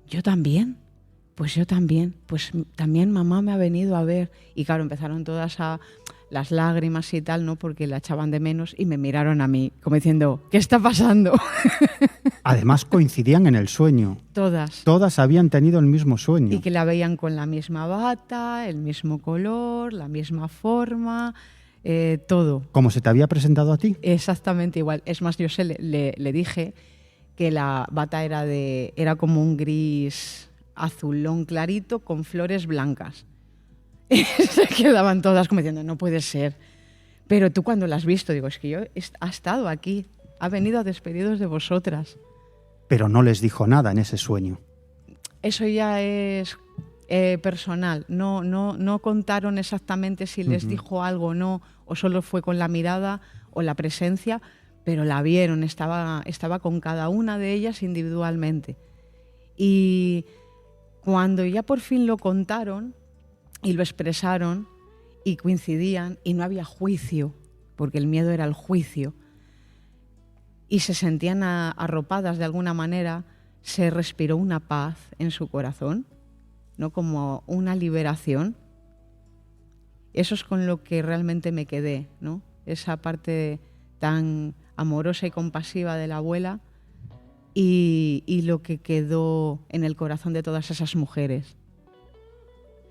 Yo también, pues también mamá me ha venido a ver. Y claro, empezaron todas a las lágrimas y tal, ¿no? Porque la echaban de menos y me miraron a mí, como diciendo, ¿qué está pasando? Además coincidían en el sueño. Todas. Todas habían tenido el mismo sueño. Y que la veían con la misma bata, el mismo color, la misma forma, todo. ¿Cómo se te había presentado a ti? Exactamente igual. Es más, yo le dije que la bata era como un gris azulón clarito con flores blancas. Y se quedaban todas como diciendo, no puede ser. Pero tú cuando la has visto, digo, es que ha estado aquí, ha venido a despediros de vosotras. Pero no les dijo nada en ese sueño. Eso ya es personal. No contaron exactamente si les dijo algo o no, o solo fue con la mirada o la presencia, pero la vieron, estaba con cada una de ellas individualmente. Y cuando ya por fin lo contaron y lo expresaron y coincidían y no había juicio, porque el miedo era el juicio, y se sentían arropadas de alguna manera, se respiró una paz en su corazón, ¿no? Como una liberación. Eso es con lo que realmente me quedé, ¿no? Esa parte tan amorosa y compasiva de la abuela y lo que quedó en el corazón de todas esas mujeres,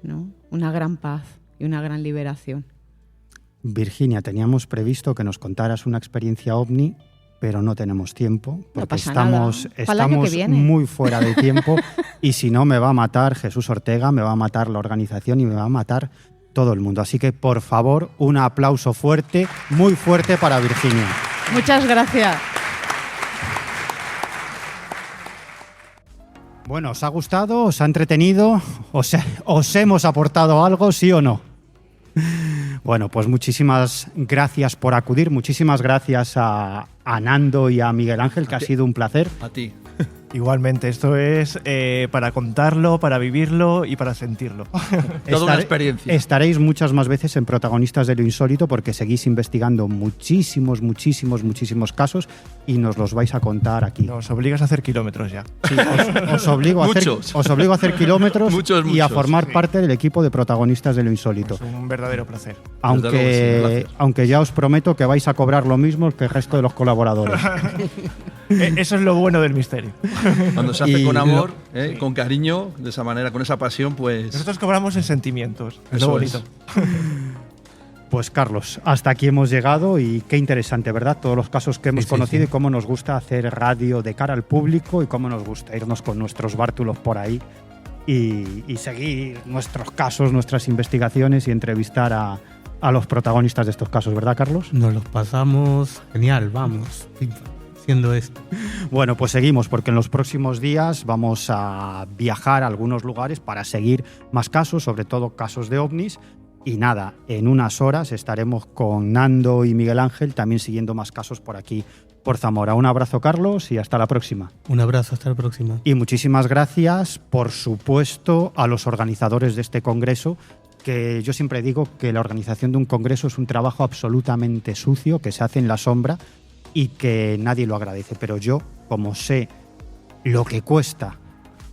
¿no? Una gran paz y una gran liberación. Virginia, teníamos previsto que nos contaras una experiencia ovni, pero no tenemos tiempo, porque estamos muy fuera de tiempo y si no me va a matar Jesús Ortega, me va a matar la organización y me va a matar todo el mundo. Así que, por favor, un aplauso fuerte, muy fuerte para Virginia. Muchas gracias. Bueno, ¿os ha gustado? ¿Os ha entretenido? ¿Os hemos aportado algo, sí o no? Bueno, pues muchísimas gracias por acudir, muchísimas gracias a Nando y a Miguel Ángel, que ha sido un placer. A ti. Igualmente, esto es para contarlo, para vivirlo y para sentirlo. Toda una experiencia. Estaréis muchas más veces en Protagonistas de lo Insólito porque seguís investigando muchísimos casos y nos los vais a contar aquí. Nos obligas a hacer kilómetros ya. Sí, os obligo a hacer kilómetros muchos, y a formar parte del equipo de Protagonistas de lo Insólito. Es un verdadero placer. Aunque ya os prometo que vais a cobrar lo mismo que el resto de los colaboradores. Eso es lo bueno del misterio. Cuando se hace con amor, con cariño, de esa manera, con esa pasión, pues... Nosotros cobramos en sentimientos. Es lo bonito. Pues Carlos, hasta aquí hemos llegado y qué interesante, ¿verdad? Todos los casos que hemos conocido y cómo nos gusta hacer radio de cara al público y cómo nos gusta irnos con nuestros bártulos por ahí y seguir nuestros casos, nuestras investigaciones y entrevistar a los protagonistas de estos casos, ¿verdad, Carlos? Nos los pasamos genial, vamos. Siendo esto. Bueno, pues seguimos porque en los próximos días vamos a viajar a algunos lugares para seguir más casos, sobre todo casos de ovnis. Y nada, en unas horas estaremos con Nando y Miguel Ángel también siguiendo más casos por aquí, por Zamora. Un abrazo, Carlos, y hasta la próxima. Un abrazo, hasta la próxima. Y muchísimas gracias, por supuesto, a los organizadores de este congreso, que yo siempre digo que la organización de un congreso es un trabajo absolutamente sucio, que se hace en la sombra, y que nadie lo agradece, pero yo, como sé lo que cuesta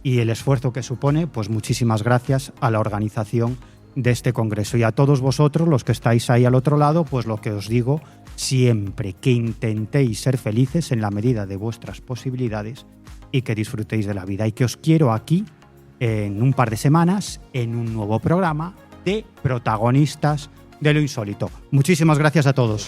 y el esfuerzo que supone, pues muchísimas gracias a la organización de este congreso y a todos vosotros, los que estáis ahí al otro lado, pues lo que os digo siempre, que intentéis ser felices en la medida de vuestras posibilidades y que disfrutéis de la vida y que os quiero aquí en un par de semanas en un nuevo programa de Protagonistas de lo Insólito. Muchísimas gracias a todos.